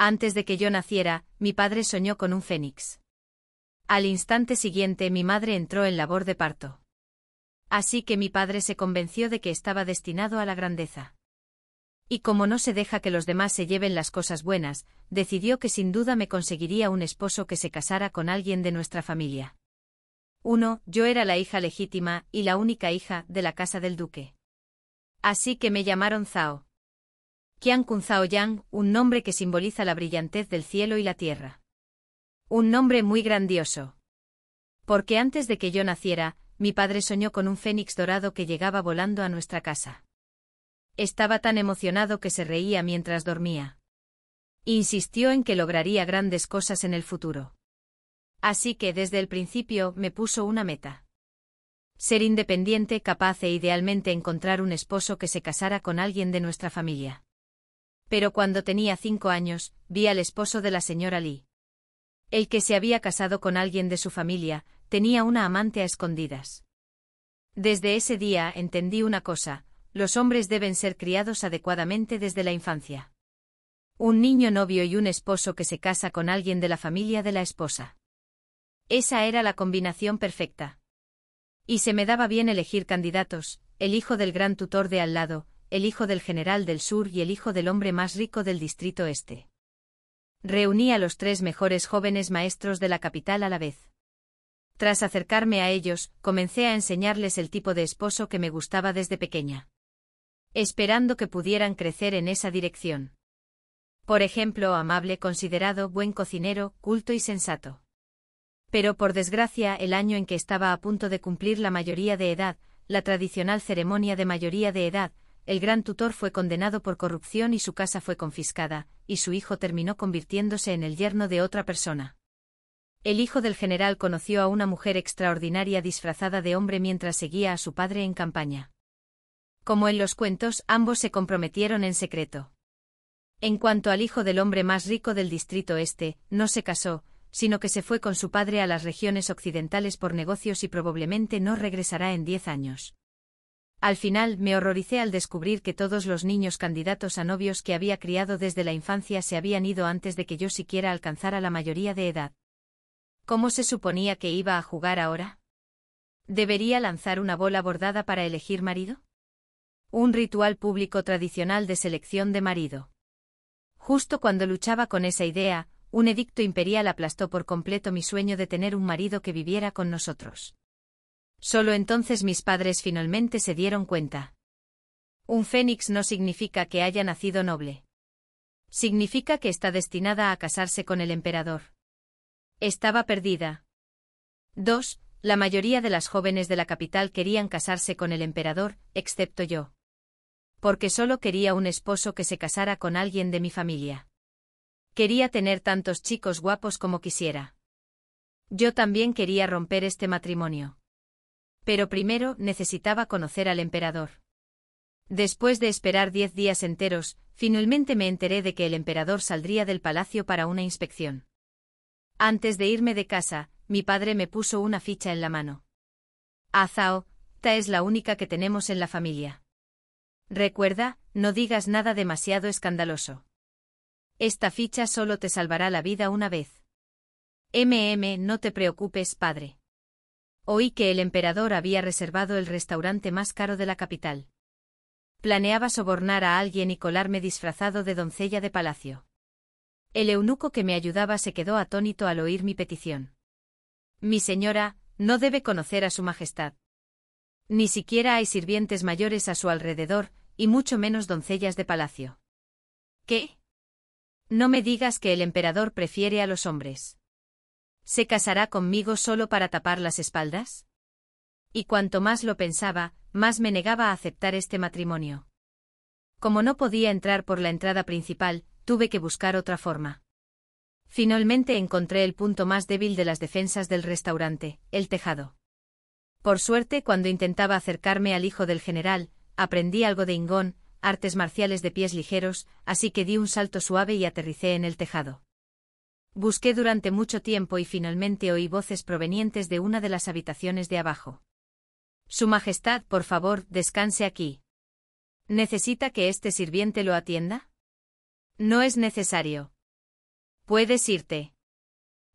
Antes de que yo naciera, mi padre soñó con un fénix. Al instante siguiente mi madre entró en labor de parto. Así que mi padre se convenció de que estaba destinado a la grandeza. Y como no se deja que los demás se lleven las cosas buenas, decidió que sin duda me conseguiría un esposo que se casara con alguien de nuestra familia. 1. Yo era la hija legítima y la única hija de la casa del duque. Así que me llamaron Zhao Qiankun Zhao Yang, un nombre que simboliza la brillantez del cielo y la tierra. Un nombre muy grandioso. Porque antes de que yo naciera, mi padre soñó con un fénix dorado que llegaba volando a nuestra casa. Estaba tan emocionado que se reía mientras dormía. Insistió en que lograría grandes cosas en el futuro. Así que desde el principio me puso una meta. Ser independiente, capaz e idealmente encontrar un esposo que se casara con alguien de nuestra familia. Pero cuando tenía 5 años, vi al esposo de la señora Li. El que se había casado con alguien de su familia, tenía una amante a escondidas. Desde ese día entendí una cosa: los hombres deben ser criados adecuadamente desde la infancia. Un niño novio y un esposo que se casa con alguien de la familia de la esposa. Esa era la combinación perfecta. Y se me daba bien elegir candidatos: el hijo del gran tutor de al lado, el hijo del general del sur y el hijo del hombre más rico del distrito este. Reuní a los 3 mejores jóvenes maestros de la capital a la vez. Tras acercarme a ellos, comencé a enseñarles el tipo de esposo que me gustaba desde pequeña. Esperando que pudieran crecer en esa dirección. Por ejemplo, amable, considerado, buen cocinero, culto y sensato. Pero por desgracia, el año en que estaba a punto de cumplir la mayoría de edad, la tradicional ceremonia de mayoría de edad, el gran tutor fue condenado por corrupción y su casa fue confiscada, y su hijo terminó convirtiéndose en el yerno de otra persona. El hijo del general conoció a una mujer extraordinaria disfrazada de hombre mientras seguía a su padre en campaña. Como en los cuentos, ambos se comprometieron en secreto. En cuanto al hijo del hombre más rico del distrito este, no se casó, sino que se fue con su padre a las regiones occidentales por negocios y probablemente no regresará en 10 años. Al final, me horroricé al descubrir que todos los niños candidatos a novios que había criado desde la infancia se habían ido antes de que yo siquiera alcanzara la mayoría de edad. ¿Cómo se suponía que iba a jugar ahora? ¿Debería lanzar una bola bordada para elegir marido? Un ritual público tradicional de selección de marido. Justo cuando luchaba con esa idea, un edicto imperial aplastó por completo mi sueño de tener un marido que viviera con nosotros. Solo entonces mis padres finalmente se dieron cuenta. Un fénix no significa que haya nacido noble. Significa que está destinada a casarse con el emperador. Estaba perdida. 2. La mayoría de las jóvenes de la capital querían casarse con el emperador, excepto yo. Porque solo quería un esposo que se casara con alguien de mi familia. Quería tener tantos chicos guapos como quisiera. Yo también quería romper este matrimonio. Pero primero necesitaba conocer al emperador. Después de esperar 10 días enteros, finalmente me enteré de que el emperador saldría del palacio para una inspección. Antes de irme de casa, mi padre me puso una ficha en la mano. Zhao, ta es la única que tenemos en la familia. Recuerda, no digas nada demasiado escandaloso. Esta ficha solo te salvará la vida una vez. No te preocupes, padre. Oí que el emperador había reservado el restaurante más caro de la capital. Planeaba sobornar a alguien y colarme disfrazado de doncella de palacio. El eunuco que me ayudaba se quedó atónito al oír mi petición. Mi señora, no debe conocer a su majestad. Ni siquiera hay sirvientes mayores a su alrededor, y mucho menos doncellas de palacio. ¿Qué? No me digas que el emperador prefiere a los hombres. ¿Se casará conmigo solo para tapar las espaldas? Y cuanto más lo pensaba, más me negaba a aceptar este matrimonio. Como no podía entrar por la entrada principal, tuve que buscar otra forma. Finalmente encontré el punto más débil de las defensas del restaurante, el tejado. Por suerte, cuando intentaba acercarme al hijo del general, aprendí algo de Ingón, artes marciales de pies ligeros, así que di un salto suave y aterricé en el tejado. Busqué durante mucho tiempo y finalmente oí voces provenientes de una de las habitaciones de abajo. Su Majestad, por favor, descanse aquí. ¿Necesita que este sirviente lo atienda? No es necesario. Puedes irte.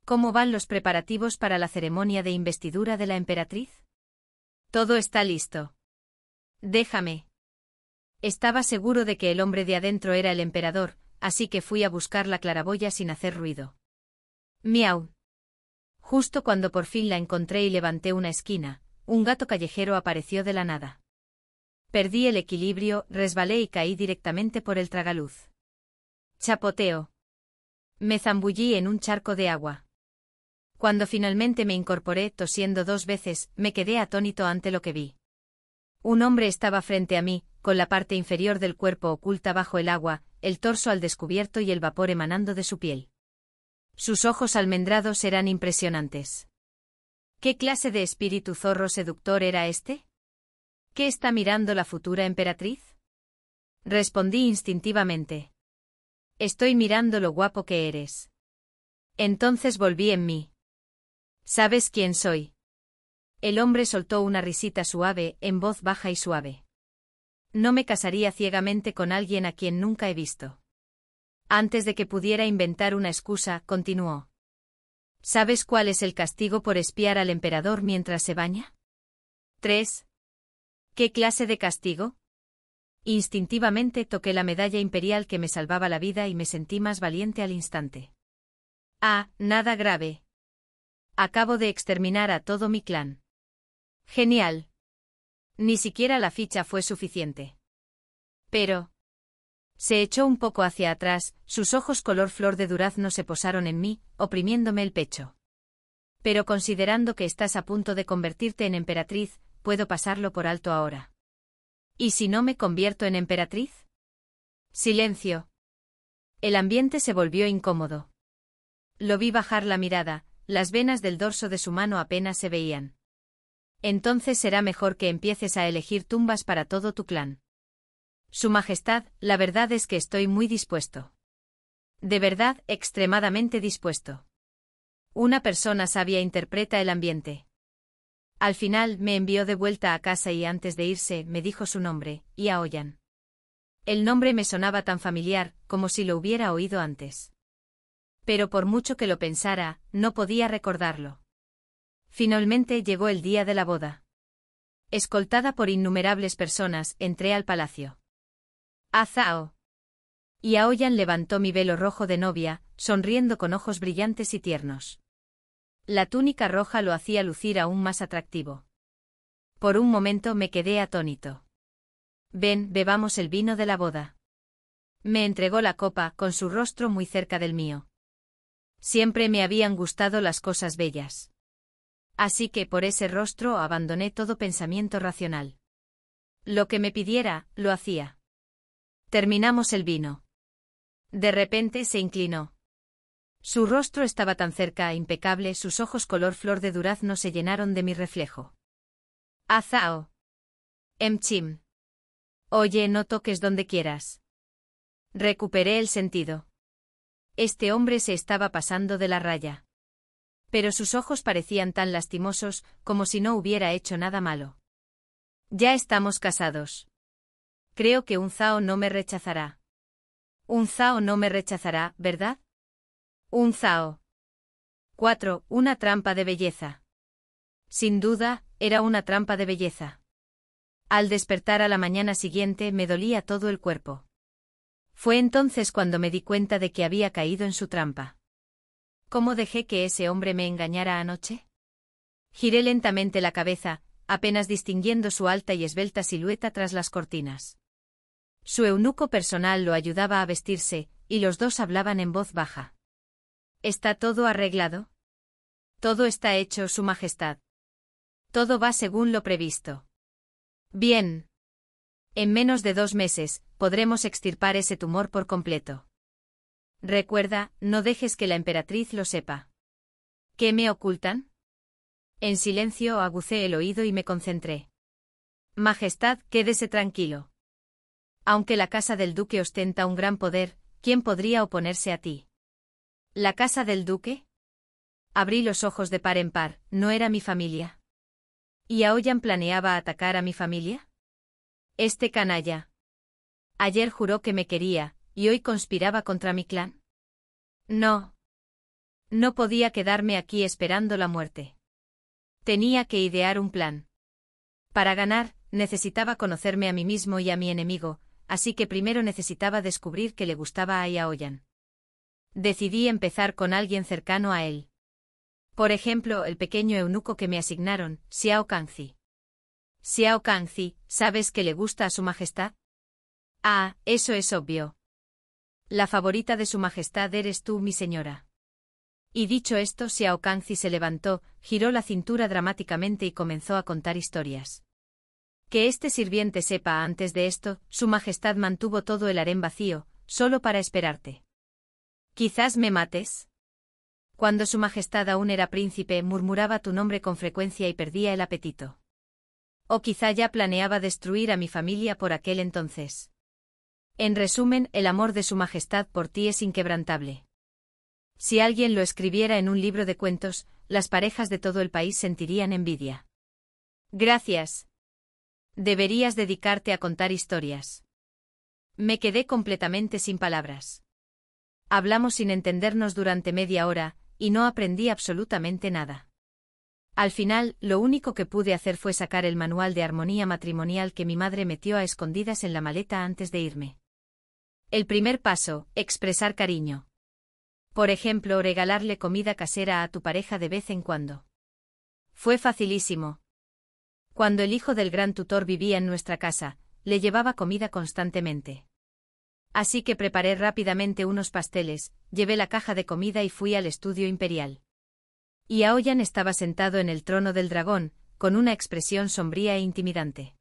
¿Cómo van los preparativos para la ceremonia de investidura de la emperatriz? Todo está listo. Déjame. Estaba seguro de que el hombre de adentro era el emperador, así que fui a buscar la claraboya sin hacer ruido. Miau. Justo cuando por fin la encontré y levanté una esquina, un gato callejero apareció de la nada. Perdí el equilibrio, resbalé y caí directamente por el tragaluz. Chapoteo. Me zambullí en un charco de agua. Cuando finalmente me incorporé, tosiendo 2 veces, me quedé atónito ante lo que vi. Un hombre estaba frente a mí, con la parte inferior del cuerpo oculta bajo el agua, el torso al descubierto y el vapor emanando de su piel. Sus ojos almendrados eran impresionantes. ¿Qué clase de espíritu zorro seductor era este? ¿Qué está mirando la futura emperatriz? Respondí instintivamente. Estoy mirando lo guapo que eres. Entonces volví en mí. ¿Sabes quién soy? El hombre soltó una risita suave, en voz baja y suave. No me casaría ciegamente con alguien a quien nunca he visto. Antes de que pudiera inventar una excusa, continuó. ¿Sabes cuál es el castigo por espiar al emperador mientras se baña? 3. ¿Qué clase de castigo? Instintivamente toqué la medalla imperial que me salvaba la vida y me sentí más valiente al instante. Ah, nada grave. Acabo de exterminar a todo mi clan. Genial. Ni siquiera la ficha fue suficiente. Pero... Se echó un poco hacia atrás, sus ojos color flor de durazno se posaron en mí, oprimiéndome el pecho. Pero considerando que estás a punto de convertirte en emperatriz, puedo pasarlo por alto ahora. ¿Y si no me convierto en emperatriz? Silencio. El ambiente se volvió incómodo. Lo vi bajar la mirada, las venas del dorso de su mano apenas se veían. Entonces será mejor que empieces a elegir tumbas para todo tu clan. Su Majestad, la verdad es que estoy muy dispuesto. De verdad, extremadamente dispuesto. Una persona sabia interpreta el ambiente. Al final me envió de vuelta a casa y antes de irse me dijo su nombre, Yaoyan. El nombre me sonaba tan familiar, como si lo hubiera oído antes. Pero por mucho que lo pensara, no podía recordarlo. Finalmente llegó el día de la boda. Escoltada por innumerables personas, entré al palacio. ¡Azao! Yaoyan levantó mi velo rojo de novia, sonriendo con ojos brillantes y tiernos. La túnica roja lo hacía lucir aún más atractivo. Por un momento me quedé atónito. Ven, bebamos el vino de la boda. Me entregó la copa, con su rostro muy cerca del mío. Siempre me habían gustado las cosas bellas. Así que por ese rostro abandoné todo pensamiento racional. Lo que me pidiera, lo hacía. Terminamos el vino. De repente se inclinó. Su rostro estaba tan cerca, impecable, sus ojos color flor de durazno se llenaron de mi reflejo. Azao. Emchim. Oye, no toques donde quieras. Recuperé el sentido. Este hombre se estaba pasando de la raya. Pero sus ojos parecían tan lastimosos, como si no hubiera hecho nada malo. Ya estamos casados. Creo que un Zhao no me rechazará. Un Zhao no me rechazará, ¿verdad? Un Zhao. 4. Una trampa de belleza. Sin duda, era una trampa de belleza. Al despertar a la mañana siguiente me dolía todo el cuerpo. Fue entonces cuando me di cuenta de que había caído en su trampa. ¿Cómo dejé que ese hombre me engañara anoche? Giré lentamente la cabeza, apenas distinguiendo su alta y esbelta silueta tras las cortinas. Su eunuco personal lo ayudaba a vestirse, y los dos hablaban en voz baja. ¿Está todo arreglado? Todo está hecho, Su Majestad. Todo va según lo previsto. Bien. En menos de 2 meses, podremos extirpar ese tumor por completo. Recuerda, no dejes que la emperatriz lo sepa. ¿Qué me ocultan? En silencio agucé el oído y me concentré. Majestad, quédese tranquilo. Aunque la casa del duque ostenta un gran poder, ¿quién podría oponerse a ti? ¿La casa del duque? Abrí los ojos de par en par, ¿no era mi familia? ¿Y Yaoyan planeaba atacar a mi familia? Este canalla. Ayer juró que me quería, y hoy conspiraba contra mi clan. No. No podía quedarme aquí esperando la muerte. Tenía que idear un plan. Para ganar, necesitaba conocerme a mí mismo y a mi enemigo, así que primero necesitaba descubrir que le gustaba a Yaoyan. Decidí empezar con alguien cercano a él. Por ejemplo, el pequeño eunuco que me asignaron, Xiao Kangzi. Xiao Kangzi, ¿sabes que le gusta a su majestad? Ah, eso es obvio. La favorita de su majestad eres tú, mi señora. Y dicho esto, Xiao Kangzi se levantó, giró la cintura dramáticamente y comenzó a contar historias. Que este sirviente sepa antes de esto, su majestad mantuvo todo el harén vacío, solo para esperarte. ¿Quizás me mates? Cuando su majestad aún era príncipe, murmuraba tu nombre con frecuencia y perdía el apetito. O quizá ya planeaba destruir a mi familia por aquel entonces. En resumen, el amor de su majestad por ti es inquebrantable. Si alguien lo escribiera en un libro de cuentos, las parejas de todo el país sentirían envidia. Gracias. Deberías dedicarte a contar historias. Me quedé completamente sin palabras. Hablamos sin entendernos durante media hora, y no aprendí absolutamente nada. Al final, lo único que pude hacer fue sacar el manual de armonía matrimonial que mi madre metió a escondidas en la maleta antes de irme. El primer paso, expresar cariño. Por ejemplo, regalarle comida casera a tu pareja de vez en cuando. Fue facilísimo. Cuando el hijo del gran tutor vivía en nuestra casa, le llevaba comida constantemente. Así que preparé rápidamente unos pasteles, llevé la caja de comida y fui al estudio imperial. Y Aoyan estaba sentado en el trono del dragón, con una expresión sombría e intimidante.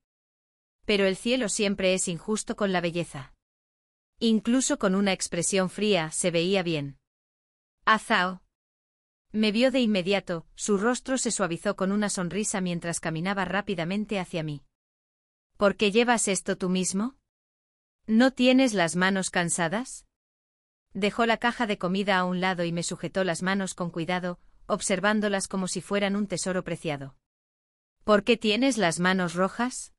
Pero el cielo siempre es injusto con la belleza. Incluso con una expresión fría se veía bien. Azao. Me vio de inmediato, su rostro se suavizó con una sonrisa mientras caminaba rápidamente hacia mí. ¿Por qué llevas esto tú mismo? ¿No tienes las manos cansadas? Dejó la caja de comida a un lado y me sujetó las manos con cuidado, observándolas como si fueran un tesoro preciado. ¿Por qué tienes las manos rojas?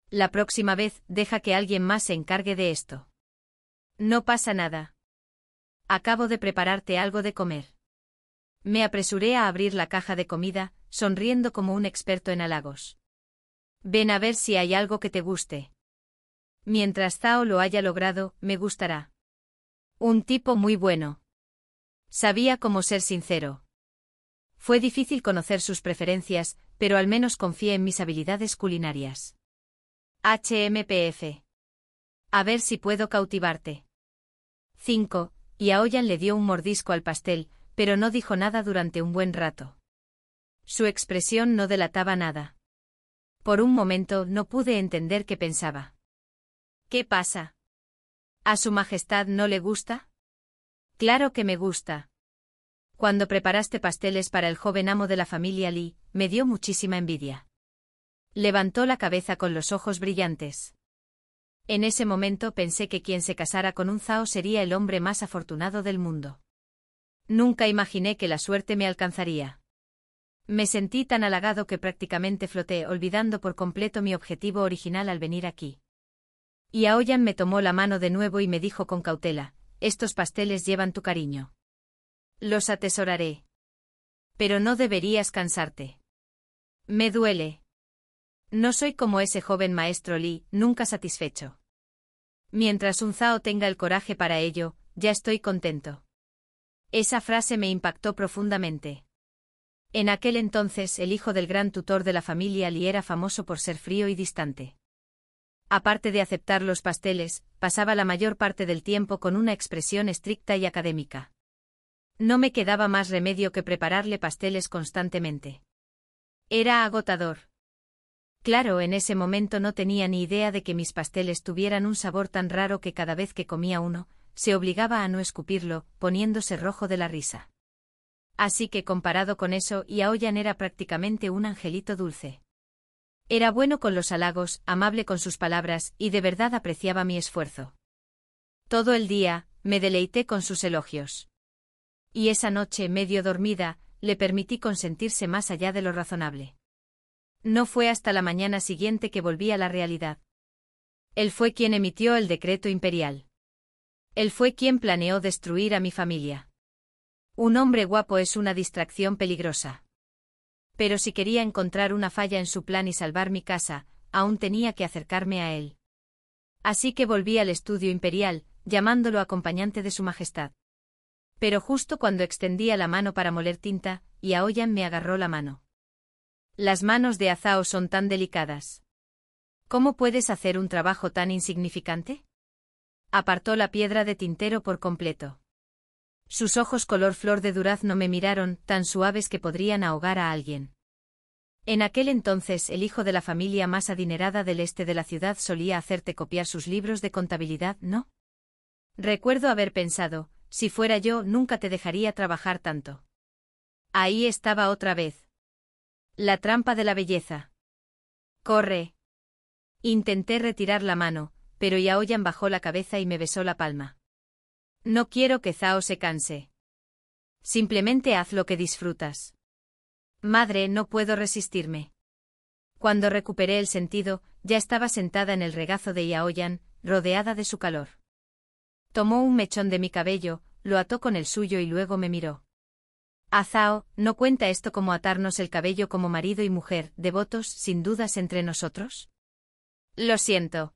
La próxima vez, deja que alguien más se encargue de esto. No pasa nada. Acabo de prepararte algo de comer. Me apresuré a abrir la caja de comida, sonriendo como un experto en halagos. Ven a ver si hay algo que te guste. Mientras Zhao lo haya logrado, me gustará. Un tipo muy bueno. Sabía cómo ser sincero. Fue difícil conocer sus preferencias, pero al menos confié en mis habilidades culinarias. HMPF. A ver si puedo cautivarte. 5. Y Aoyan le dio un mordisco al pastel, pero no dijo nada durante un buen rato. Su expresión no delataba nada. Por un momento no pude entender qué pensaba. ¿Qué pasa? ¿A su majestad no le gusta? Claro que me gusta. Cuando preparaste pasteles para el joven amo de la familia Li, me dio muchísima envidia. Levantó la cabeza con los ojos brillantes. En ese momento pensé que quien se casara con un Zhao sería el hombre más afortunado del mundo. Nunca imaginé que la suerte me alcanzaría. Me sentí tan halagado que prácticamente floté, olvidando por completo mi objetivo original al venir aquí. Y Aoyan me tomó la mano de nuevo y me dijo con cautela, estos pasteles llevan tu cariño. Los atesoraré. Pero no deberías cansarte. Me duele. No soy como ese joven maestro Li, nunca satisfecho. Mientras un Zhao tenga el coraje para ello, ya estoy contento. Esa frase me impactó profundamente. En aquel entonces el hijo del gran tutor de la familia Li era famoso por ser frío y distante. Aparte de aceptar los pasteles, pasaba la mayor parte del tiempo con una expresión estricta y académica. No me quedaba más remedio que prepararle pasteles constantemente. Era agotador. Claro, en ese momento no tenía ni idea de que mis pasteles tuvieran un sabor tan raro que cada vez que comía uno, se obligaba a no escupirlo, poniéndose rojo de la risa. Así que comparado con eso, Aoyan era prácticamente un angelito dulce. Era bueno con los halagos, amable con sus palabras, y de verdad apreciaba mi esfuerzo. Todo el día, me deleité con sus elogios. Y esa noche, medio dormida, le permití consentirse más allá de lo razonable. No fue hasta la mañana siguiente que volví a la realidad. Él fue quien emitió el decreto imperial. Él fue quien planeó destruir a mi familia. Un hombre guapo es una distracción peligrosa. Pero si quería encontrar una falla en su plan y salvar mi casa, aún tenía que acercarme a él. Así que volví al estudio imperial, llamándolo acompañante de su majestad. Pero justo cuando extendía la mano para moler tinta, Yaoyan me agarró la mano. Las manos de Azao son tan delicadas. ¿Cómo puedes hacer un trabajo tan insignificante? Apartó la piedra de tintero por completo. Sus ojos color flor de durazno me miraron, tan suaves que podrían ahogar a alguien. En aquel entonces el hijo de la familia más adinerada del este de la ciudad solía hacerte copiar sus libros de contabilidad, ¿no? Recuerdo haber pensado, si fuera yo nunca te dejaría trabajar tanto. Ahí estaba otra vez. La trampa de la belleza. ¡Corre! Intenté retirar la mano, pero Yaoyan bajó la cabeza y me besó la palma. No quiero que Zhao se canse. Simplemente haz lo que disfrutas. Madre, no puedo resistirme. Cuando recuperé el sentido, ya estaba sentada en el regazo de Yaoyan, rodeada de su calor. Tomó un mechón de mi cabello, lo ató con el suyo y luego me miró. Zhao, ¿no cuenta esto como atarnos el cabello como marido y mujer, devotos, sin dudas entre nosotros? Lo siento.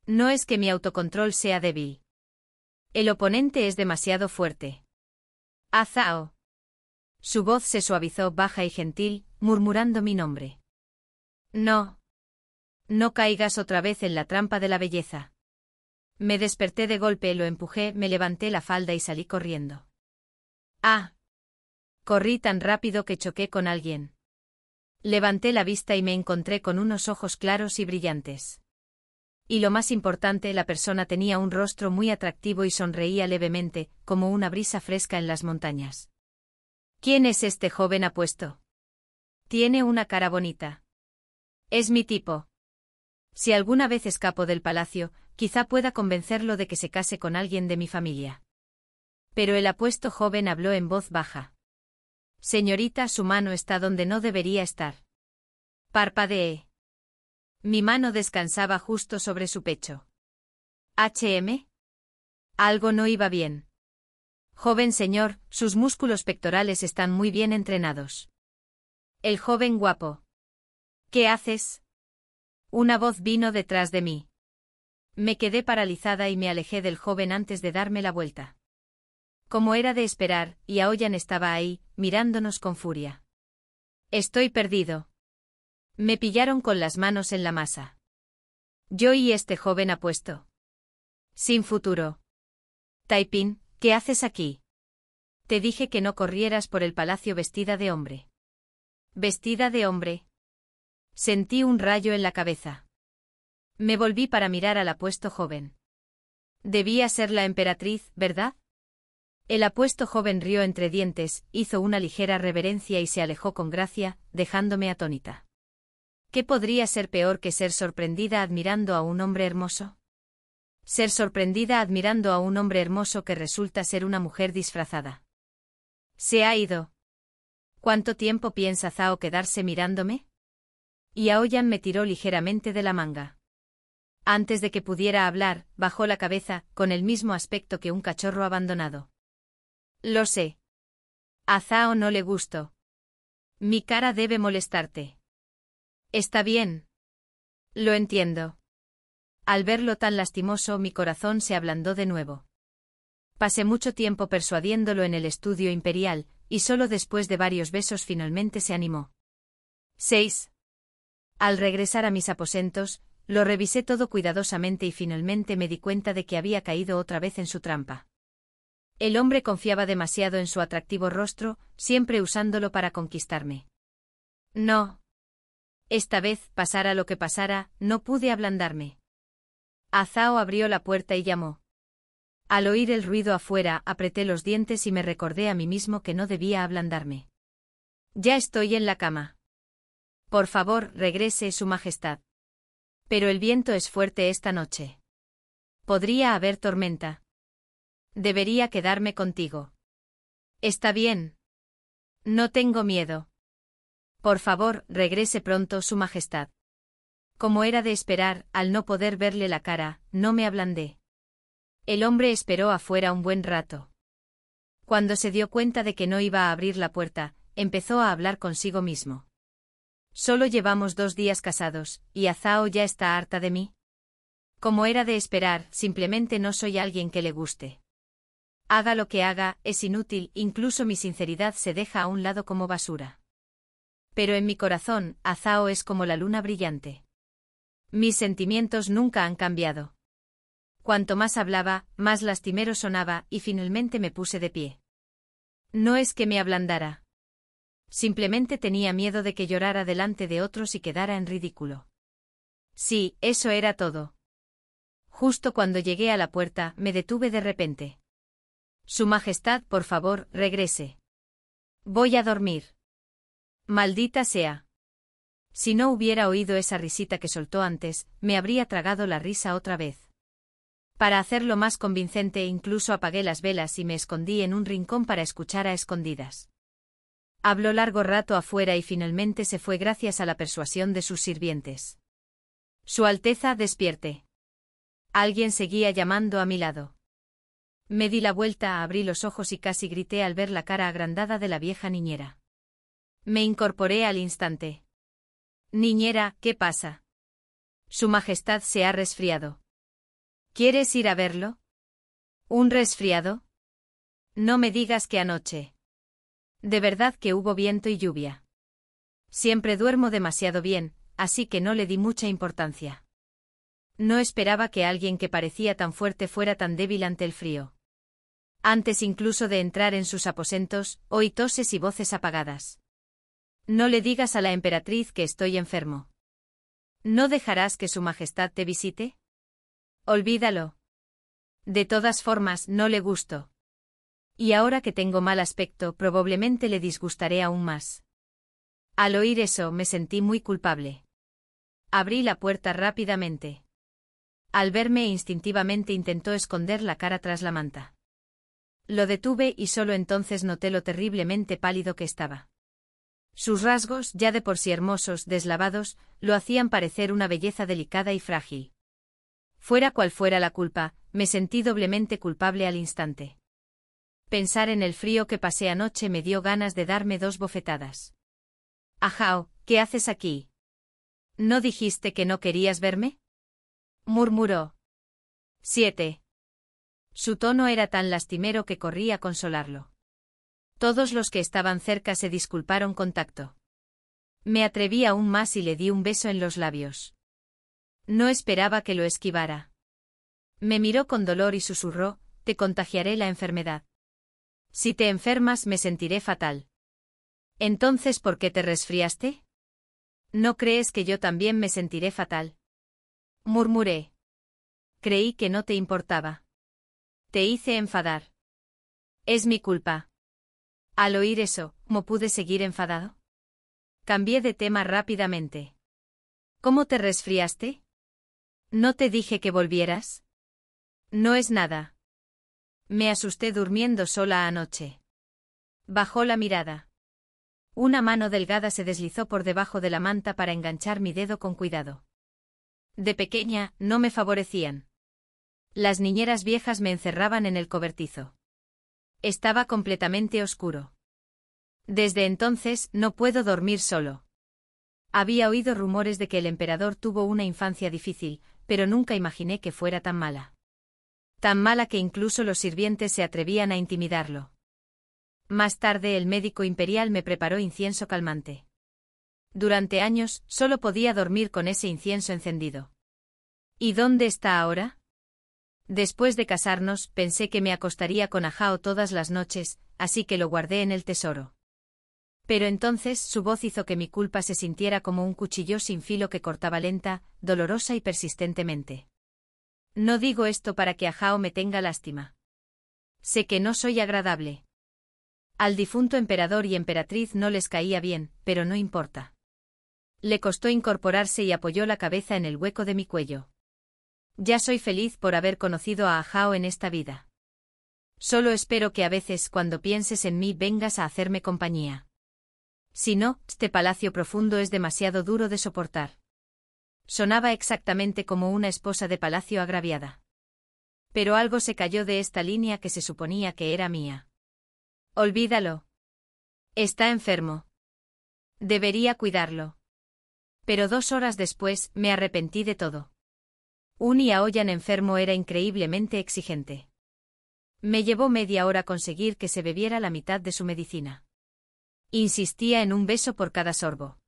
No es que mi autocontrol sea débil. El oponente es demasiado fuerte. Zhao. Su voz se suavizó baja y gentil, murmurando mi nombre. No. No caigas otra vez en la trampa de la belleza. Me desperté de golpe, lo empujé, me levanté la falda y salí corriendo. Corrí tan rápido que choqué con alguien. Levanté la vista y me encontré con unos ojos claros y brillantes. Y lo más importante, la persona tenía un rostro muy atractivo y sonreía levemente, como una brisa fresca en las montañas. ¿Quién es este joven apuesto? Tiene una cara bonita. Es mi tipo. Si alguna vez escapo del palacio, quizá pueda convencerlo de que se case con alguien de mi familia. Pero el apuesto joven habló en voz baja. Señorita, su mano está donde no debería estar. Parpadeé. Mi mano descansaba justo sobre su pecho. Algo no iba bien. Joven señor, sus músculos pectorales están muy bien entrenados. El joven guapo. ¿Qué haces? Una voz vino detrás de mí. Me quedé paralizada y me alejé del joven antes de darme la vuelta. Como era de esperar, Yaoyan estaba ahí, mirándonos con furia. Estoy perdido. Me pillaron con las manos en la masa. Yo y este joven apuesto. Sin futuro. Taiping, ¿qué haces aquí? Te dije que no corrieras por el palacio vestida de hombre. ¿Vestida de hombre? Sentí un rayo en la cabeza. Me volví para mirar al apuesto joven. Debía ser la emperatriz, ¿verdad? El apuesto joven rió entre dientes, hizo una ligera reverencia y se alejó con gracia, dejándome atónita. ¿Qué podría ser peor que ser sorprendida admirando a un hombre hermoso? Ser sorprendida admirando a un hombre hermoso que resulta ser una mujer disfrazada. Se ha ido. ¿Cuánto tiempo piensa Zhao quedarse mirándome? Yaoyan me tiró ligeramente de la manga. Antes de que pudiera hablar, bajó la cabeza, con el mismo aspecto que un cachorro abandonado. Lo sé. A Zhao no le gusto. Mi cara debe molestarte. Está bien. Lo entiendo. Al verlo tan lastimoso, mi corazón se ablandó de nuevo. Pasé mucho tiempo persuadiéndolo en el estudio imperial, y solo después de varios besos finalmente se animó. 6. Al regresar a mis aposentos, lo revisé todo cuidadosamente y finalmente me di cuenta de que había caído otra vez en su trampa. El hombre confiaba demasiado en su atractivo rostro, siempre usándolo para conquistarme. No. Esta vez, pasara lo que pasara, no pude ablandarme. Zhao abrió la puerta y llamó. Al oír el ruido afuera, apreté los dientes y me recordé a mí mismo que no debía ablandarme. Ya estoy en la cama. Por favor, regrese, Su Majestad. Pero el viento es fuerte esta noche. Podría haber tormenta. Debería quedarme contigo. Está bien. No tengo miedo. Por favor, regrese pronto, Su Majestad. Como era de esperar, al no poder verle la cara, no me ablandé. El hombre esperó afuera un buen rato. Cuando se dio cuenta de que no iba a abrir la puerta, empezó a hablar consigo mismo. Solo llevamos 2 días casados, y Azao ya está harta de mí. Como era de esperar, simplemente no soy alguien que le guste. Haga lo que haga, es inútil, incluso mi sinceridad se deja a un lado como basura. Pero en mi corazón, Azao es como la luna brillante. Mis sentimientos nunca han cambiado. Cuanto más hablaba, más lastimero sonaba, y finalmente me puse de pie. No es que me ablandara. Simplemente tenía miedo de que llorara delante de otros y quedara en ridículo. Sí, eso era todo. Justo cuando llegué a la puerta, me detuve de repente. Su Majestad, por favor, regrese. Voy a dormir. Maldita sea. Si no hubiera oído esa risita que soltó antes, me habría tragado la risa otra vez. Para hacerlo más convincente, incluso apagué las velas y me escondí en un rincón para escuchar a escondidas. Habló largo rato afuera y finalmente se fue gracias a la persuasión de sus sirvientes. Su Alteza, despierte. Alguien seguía llamando a mi lado. Me di la vuelta, abrí los ojos y casi grité al ver la cara agrandada de la vieja niñera. Me incorporé al instante. Niñera, ¿qué pasa? Su Majestad se ha resfriado. ¿Quieres ir a verlo? ¿Un resfriado? No me digas que anoche. De verdad que hubo viento y lluvia. Siempre duermo demasiado bien, así que no le di mucha importancia. No esperaba que alguien que parecía tan fuerte fuera tan débil ante el frío. Antes incluso de entrar en sus aposentos, oí toses y voces apagadas. No le digas a la emperatriz que estoy enfermo. ¿No dejarás que su Majestad te visite? Olvídalo. De todas formas, no le gusto. Y ahora que tengo mal aspecto, probablemente le disgustaré aún más. Al oír eso, me sentí muy culpable. Abrí la puerta rápidamente. Al verme, instintivamente intentó esconder la cara tras la manta. Lo detuve y solo entonces noté lo terriblemente pálido que estaba. Sus rasgos, ya de por sí hermosos, deslavados, lo hacían parecer una belleza delicada y frágil. Fuera cual fuera la culpa, me sentí doblemente culpable al instante. Pensar en el frío que pasé anoche me dio ganas de darme 2 bofetadas. Ajao, ¿qué haces aquí? ¿No dijiste que no querías verme? Murmuró. 7. Su tono era tan lastimero que corrí a consolarlo. Todos los que estaban cerca se disculparon con tacto. Me atreví aún más y le di un beso en los labios. No esperaba que lo esquivara. Me miró con dolor y susurró, te contagiaré la enfermedad. Si te enfermas me sentiré fatal. Entonces, ¿por qué te resfriaste? ¿No crees que yo también me sentiré fatal? Murmuré. Creí que no te importaba. Te hice enfadar. Es mi culpa. Al oír eso, ¿cómo pude seguir enfadado? Cambié de tema rápidamente. ¿Cómo te resfriaste? ¿No te dije que volvieras? No es nada. Me asusté durmiendo sola anoche. Bajó la mirada. Una mano delgada se deslizó por debajo de la manta para enganchar mi dedo con cuidado. De pequeña, no me favorecían. Las niñeras viejas me encerraban en el cobertizo. Estaba completamente oscuro. Desde entonces, no puedo dormir solo. Había oído rumores de que el emperador tuvo una infancia difícil, pero nunca imaginé que fuera tan mala. Tan mala que incluso los sirvientes se atrevían a intimidarlo. Más tarde el médico imperial me preparó incienso calmante. Durante años, solo podía dormir con ese incienso encendido. ¿Y dónde está ahora? Después de casarnos, pensé que me acostaría con Ajao todas las noches, así que lo guardé en el tesoro. Pero entonces su voz hizo que mi culpa se sintiera como un cuchillo sin filo que cortaba lenta, dolorosa y persistentemente. No digo esto para que Ajao me tenga lástima. Sé que no soy agradable. Al difunto emperador y emperatriz no les caía bien, pero no importa. Le costó incorporarse y apoyó la cabeza en el hueco de mi cuello. Ya soy feliz por haber conocido a Ajao en esta vida. Solo espero que a veces cuando pienses en mí vengas a hacerme compañía. Si no, este palacio profundo es demasiado duro de soportar. Sonaba exactamente como una esposa de palacio agraviada. Pero algo se cayó de esta línea que se suponía que era mía. Olvídalo. Está enfermo. Debería cuidarlo. Pero 2 horas después, me arrepentí de todo. Un Yaoyan enfermo era increíblemente exigente. Me llevó media hora conseguir que se bebiera la mitad de su medicina. Insistía en un beso por cada sorbo.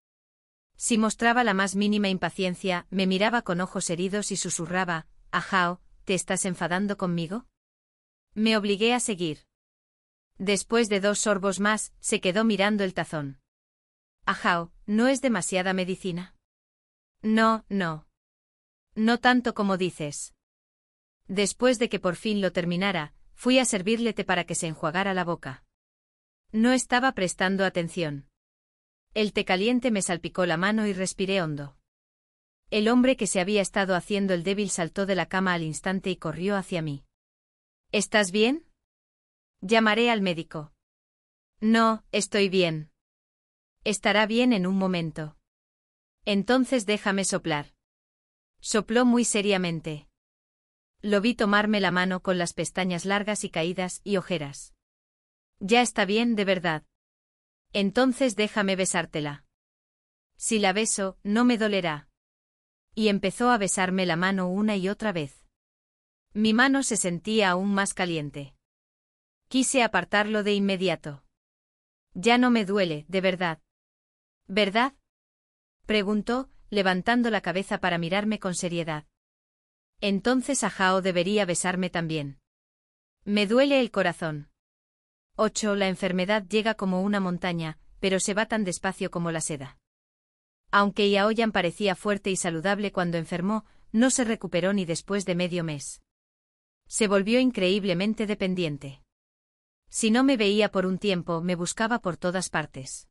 Si mostraba la más mínima impaciencia, me miraba con ojos heridos y susurraba, «Ajao, ¿te estás enfadando conmigo?». Me obligué a seguir. Después de 2 sorbos más, se quedó mirando el tazón. «Ajao, ¿no es demasiada medicina?». «No, no. No tanto como dices». Después de que por fin lo terminara, fui a servirle té para que se enjuagara la boca. No estaba prestando atención. El té caliente me salpicó la mano y respiré hondo. El hombre que se había estado haciendo el débil saltó de la cama al instante y corrió hacia mí. ¿Estás bien? Llamaré al médico. No, estoy bien. Estará bien en un momento. Entonces déjame soplar. Sopló muy seriamente. Lo vi tomarme la mano con las pestañas largas y caídas y ojeras. Ya está bien de verdad. Entonces déjame besártela. Si la beso, no me dolerá. Y empezó a besarme la mano una y otra vez. Mi mano se sentía aún más caliente. Quise apartarlo de inmediato. Ya no me duele, de verdad. ¿Verdad?, preguntó, levantando la cabeza para mirarme con seriedad. Entonces Ajao debería besarme también. Me duele el corazón. 8. La enfermedad llega como una montaña, pero se va tan despacio como la seda. Aunque Yaoyan parecía fuerte y saludable cuando enfermó, no se recuperó ni después de medio mes. Se volvió increíblemente dependiente. Si no me veía por un tiempo, me buscaba por todas partes.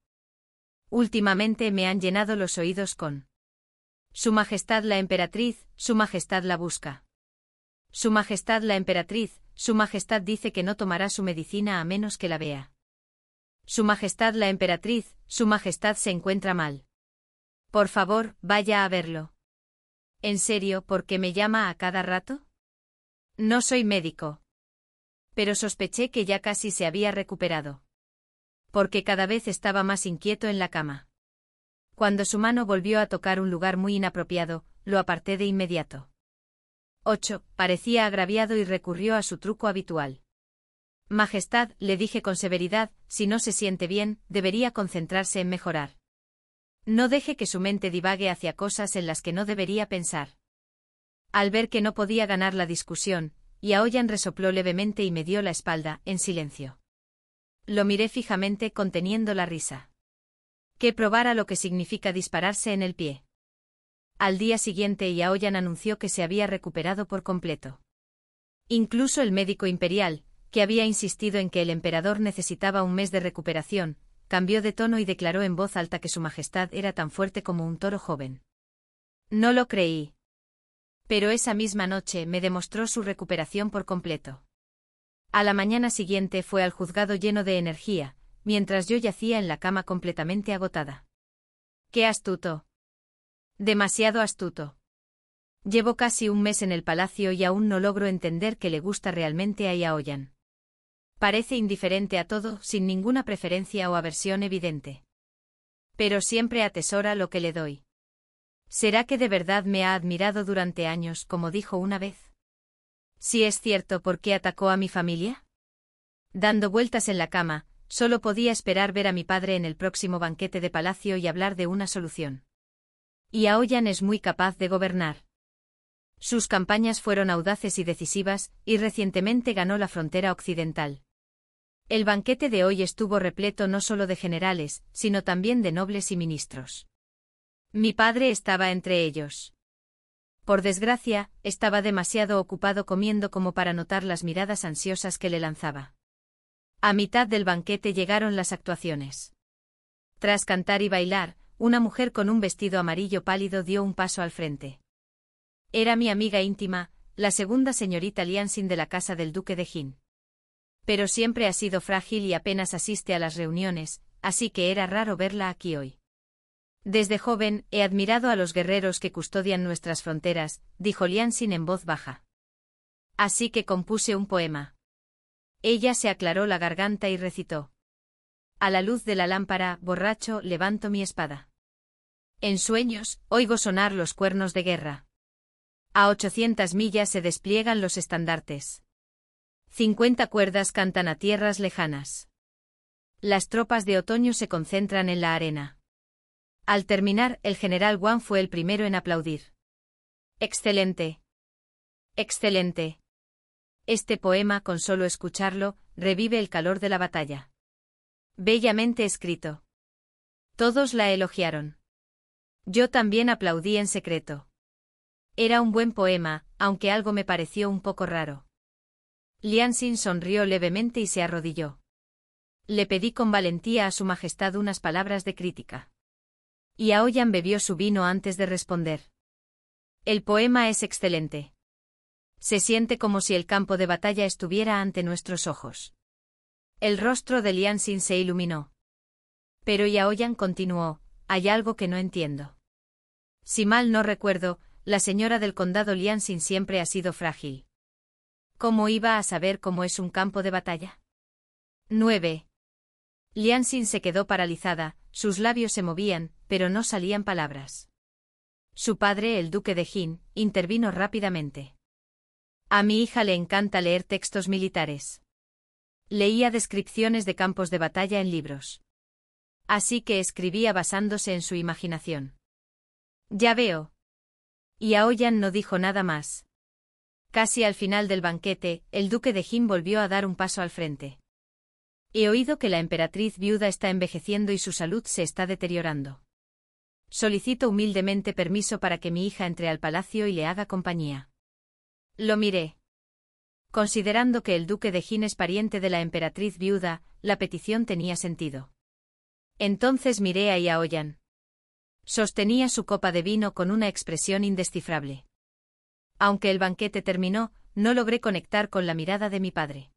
Últimamente me han llenado los oídos con: Su Majestad la Emperatriz, Su Majestad la busca. Su Majestad la Emperatriz, Su Majestad dice que no tomará su medicina a menos que la vea. Su Majestad la Emperatriz, Su Majestad se encuentra mal. Por favor, vaya a verlo. ¿En serio, por qué me llama a cada rato? No soy médico. Pero sospeché que ya casi se había recuperado. Porque cada vez estaba más inquieto en la cama. Cuando su mano volvió a tocar un lugar muy inapropiado, lo aparté de inmediato. 8. Parecía agraviado y recurrió a su truco habitual. Majestad, le dije con severidad, si no se siente bien, debería concentrarse en mejorar. No deje que su mente divague hacia cosas en las que no debería pensar. Al ver que no podía ganar la discusión, Yaoyan resopló levemente y me dio la espalda, en silencio. Lo miré fijamente conteniendo la risa. Que probara lo que significa dispararse en el pie. Al día siguiente Yaoyan anunció que se había recuperado por completo. Incluso el médico imperial, que había insistido en que el emperador necesitaba un mes de recuperación, cambió de tono y declaró en voz alta que su majestad era tan fuerte como un toro joven. No lo creí. Pero esa misma noche me demostró su recuperación por completo. A la mañana siguiente fue al juzgado lleno de energía, mientras yo yacía en la cama completamente agotada. ¡Qué astuto! Demasiado astuto. Llevo casi un mes en el palacio y aún no logro entender qué le gusta realmente a Yaoyan. Parece indiferente a todo, sin ninguna preferencia o aversión evidente. Pero siempre atesora lo que le doy. ¿Será que de verdad me ha admirado durante años, como dijo una vez? Si es cierto, ¿por qué atacó a mi familia? Dando vueltas en la cama, solo podía esperar ver a mi padre en el próximo banquete de palacio y hablar de una solución. Yaoyan es muy capaz de gobernar. Sus campañas fueron audaces y decisivas, y recientemente ganó la frontera occidental. El banquete de hoy estuvo repleto no solo de generales, sino también de nobles y ministros. Mi padre estaba entre ellos. Por desgracia, estaba demasiado ocupado comiendo como para notar las miradas ansiosas que le lanzaba. A mitad del banquete llegaron las actuaciones. Tras cantar y bailar, una mujer con un vestido amarillo pálido dio un paso al frente. Era mi amiga íntima, la segunda señorita Lianxin de la casa del duque de Jin. Pero siempre ha sido frágil y apenas asiste a las reuniones, así que era raro verla aquí hoy. Desde joven, he admirado a los guerreros que custodian nuestras fronteras, dijo Lianxin en voz baja. Así que compuse un poema. Ella se aclaró la garganta y recitó. A la luz de la lámpara, borracho, levanto mi espada. En sueños, oigo sonar los cuernos de guerra. A 800 millas se despliegan los estandartes. 50 cuerdas cantan a tierras lejanas. Las tropas de otoño se concentran en la arena. Al terminar, el general Wang fue el primero en aplaudir. Excelente. Excelente. Este poema, con solo escucharlo, revive el calor de la batalla. Bellamente escrito. Todos la elogiaron. Yo también aplaudí en secreto. Era un buen poema, aunque algo me pareció un poco raro. Lianxin sonrió levemente y se arrodilló. Le pedí con valentía a su majestad unas palabras de crítica. Y Aoyan bebió su vino antes de responder. El poema es excelente. Se siente como si el campo de batalla estuviera ante nuestros ojos. El rostro de Lianxin se iluminó. Pero Yaoyan continuó, hay algo que no entiendo. Si mal no recuerdo, la señora del condado Lianxin siempre ha sido frágil. ¿Cómo iba a saber cómo es un campo de batalla? 9. Lianxin se quedó paralizada, sus labios se movían, pero no salían palabras. Su padre, el duque de Jin, intervino rápidamente. A mi hija le encanta leer textos militares. Leía descripciones de campos de batalla en libros. Así que escribía basándose en su imaginación. Ya veo. Y Aoyan no dijo nada más. Casi al final del banquete, el duque de Jin volvió a dar un paso al frente. He oído que la emperatriz viuda está envejeciendo y su salud se está deteriorando. Solicito humildemente permiso para que mi hija entre al palacio y le haga compañía. Lo miré. Considerando que el duque de Jin es pariente de la emperatriz viuda, la petición tenía sentido. Entonces miré a Yaoyan. Sostenía su copa de vino con una expresión indescifrable. Aunque el banquete terminó, no logré conectar con la mirada de mi padre.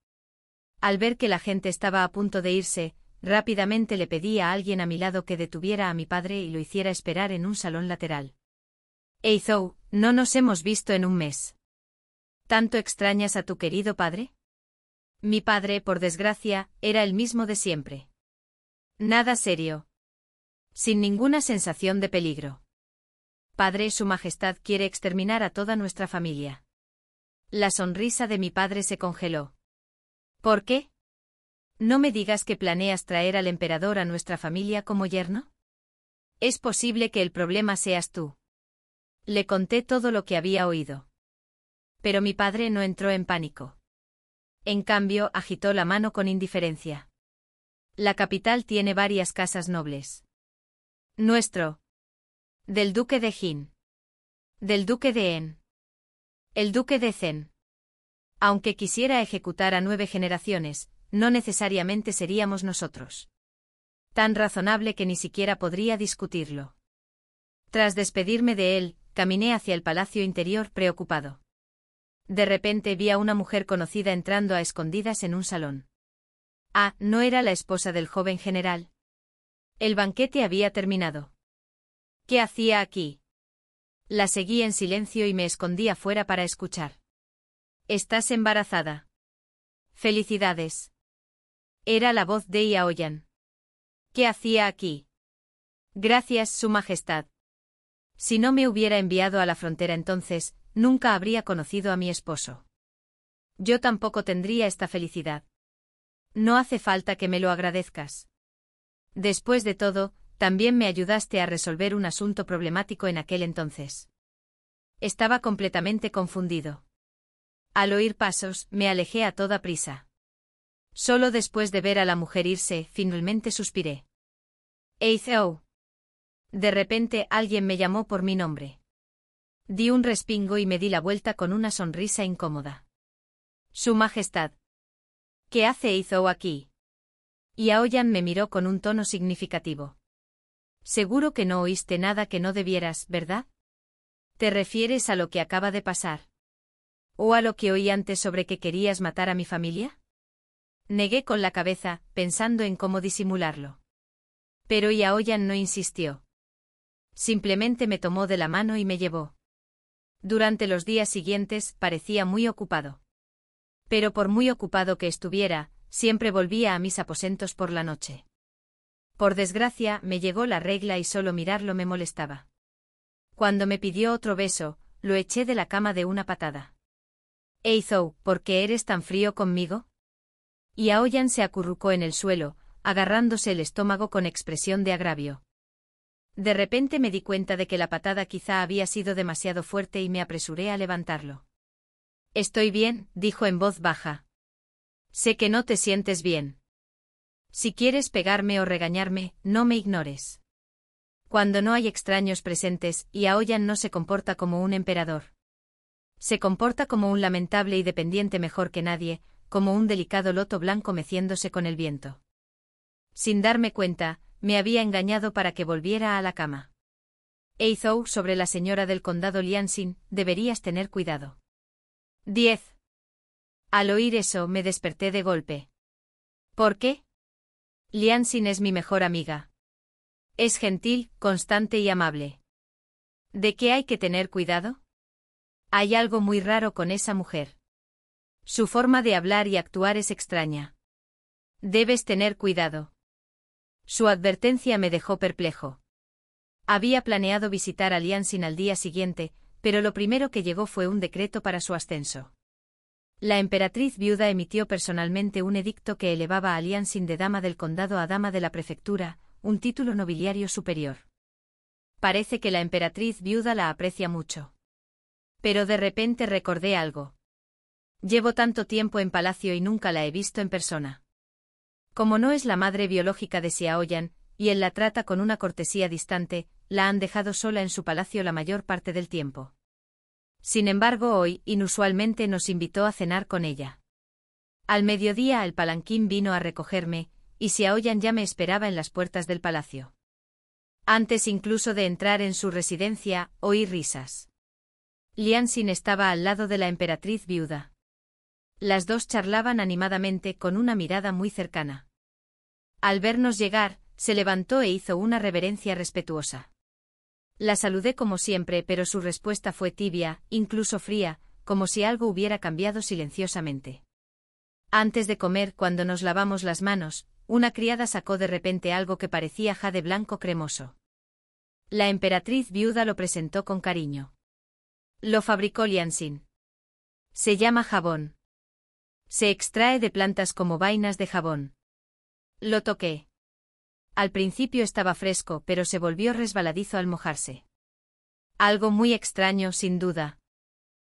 Al ver que la gente estaba a punto de irse, rápidamente le pedí a alguien a mi lado que detuviera a mi padre y lo hiciera esperar en un salón lateral. Eizou, no nos hemos visto en un mes. ¿Tanto extrañas a tu querido padre? Mi padre, por desgracia, era el mismo de siempre. Nada serio. Sin ninguna sensación de peligro. Padre, su majestad quiere exterminar a toda nuestra familia. La sonrisa de mi padre se congeló. ¿Por qué? No me digas que planeas traer al emperador a nuestra familia como yerno. Es posible que el problema seas tú. Le conté todo lo que había oído. Pero mi padre no entró en pánico. En cambio, agitó la mano con indiferencia. La capital tiene varias casas nobles. Nuestro. Del duque de Jin. Del duque de En. El duque de Zen. Aunque quisiera ejecutar a 9 generaciones, no necesariamente seríamos nosotros. Tan razonable que ni siquiera podría discutirlo. Tras despedirme de él, caminé hacia el palacio interior preocupado. De repente vi a una mujer conocida entrando a escondidas en un salón. Ah, ¿no era la esposa del joven general? El banquete había terminado. ¿Qué hacía aquí? La seguí en silencio y me escondí afuera para escuchar. ¿Estás embarazada? Felicidades. Era la voz de Yaoyan. ¿Qué hacía aquí? Gracias, Su Majestad. Si no me hubiera enviado a la frontera entonces, nunca habría conocido a mi esposo. Yo tampoco tendría esta felicidad. No hace falta que me lo agradezcas. Después de todo, también me ayudaste a resolver un asunto problemático en aquel entonces. Estaba completamente confundido. Al oír pasos, me alejé a toda prisa. Solo después de ver a la mujer irse, finalmente suspiré. Eizou. De repente alguien me llamó por mi nombre. Di un respingo y me di la vuelta con una sonrisa incómoda. Su Majestad. ¿Qué hace Eizou aquí? Y Aoyan me miró con un tono significativo. Seguro que no oíste nada que no debieras, ¿verdad? ¿Te refieres a lo que acaba de pasar? ¿O a lo que oí antes sobre que querías matar a mi familia? Negué con la cabeza, pensando en cómo disimularlo. Pero Yaoyan no insistió. Simplemente me tomó de la mano y me llevó. Durante los días siguientes, parecía muy ocupado. Pero por muy ocupado que estuviera, siempre volvía a mis aposentos por la noche. Por desgracia, me llegó la regla y solo mirarlo me molestaba. Cuando me pidió otro beso, lo eché de la cama de una patada. —Eizou, ¿por qué eres tan frío conmigo? Y Aoyan se acurrucó en el suelo, agarrándose el estómago con expresión de agravio. De repente me di cuenta de que la patada quizá había sido demasiado fuerte y me apresuré a levantarlo. —Estoy bien —dijo en voz baja—. Sé que no te sientes bien. Si quieres pegarme o regañarme, no me ignores. Cuando no hay extraños presentes, y Aoyan no se comporta como un emperador. Se comporta como un lamentable y dependiente mejor que nadie, como un delicado loto blanco meciéndose con el viento. Sin darme cuenta, me había engañado para que volviera a la cama. Eizou, sobre la señora del condado Lianxin, deberías tener cuidado. 10. Al oír eso me desperté de golpe. ¿Por qué? Lianxin es mi mejor amiga. Es gentil, constante y amable. ¿De qué hay que tener cuidado? Hay algo muy raro con esa mujer. Su forma de hablar y actuar es extraña. Debes tener cuidado. Su advertencia me dejó perplejo. Había planeado visitar a Lianxin al día siguiente, pero lo primero que llegó fue un decreto para su ascenso. La emperatriz viuda emitió personalmente un edicto que elevaba a Lianxin de dama del condado a dama de la prefectura, un título nobiliario superior. Parece que la emperatriz viuda la aprecia mucho. Pero de repente recordé algo. Llevo tanto tiempo en palacio y nunca la he visto en persona. Como no es la madre biológica de Xiaoyan, y él la trata con una cortesía distante, la han dejado sola en su palacio la mayor parte del tiempo. Sin embargo, hoy, inusualmente, nos invitó a cenar con ella. Al mediodía el palanquín vino a recogerme, y Xiaoyan ya me esperaba en las puertas del palacio. Antes incluso de entrar en su residencia, oí risas. Lianxin estaba al lado de la emperatriz viuda. Las dos charlaban animadamente con una mirada muy cercana. Al vernos llegar, se levantó e hizo una reverencia respetuosa. La saludé como siempre, pero su respuesta fue tibia, incluso fría, como si algo hubiera cambiado silenciosamente. Antes de comer, cuando nos lavamos las manos, una criada sacó de repente algo que parecía jade blanco cremoso. La emperatriz viuda lo presentó con cariño. Lo fabricó Lianxin. Se llama jabón. Se extrae de plantas como vainas de jabón. Lo toqué. Al principio estaba fresco, pero se volvió resbaladizo al mojarse. Algo muy extraño, sin duda.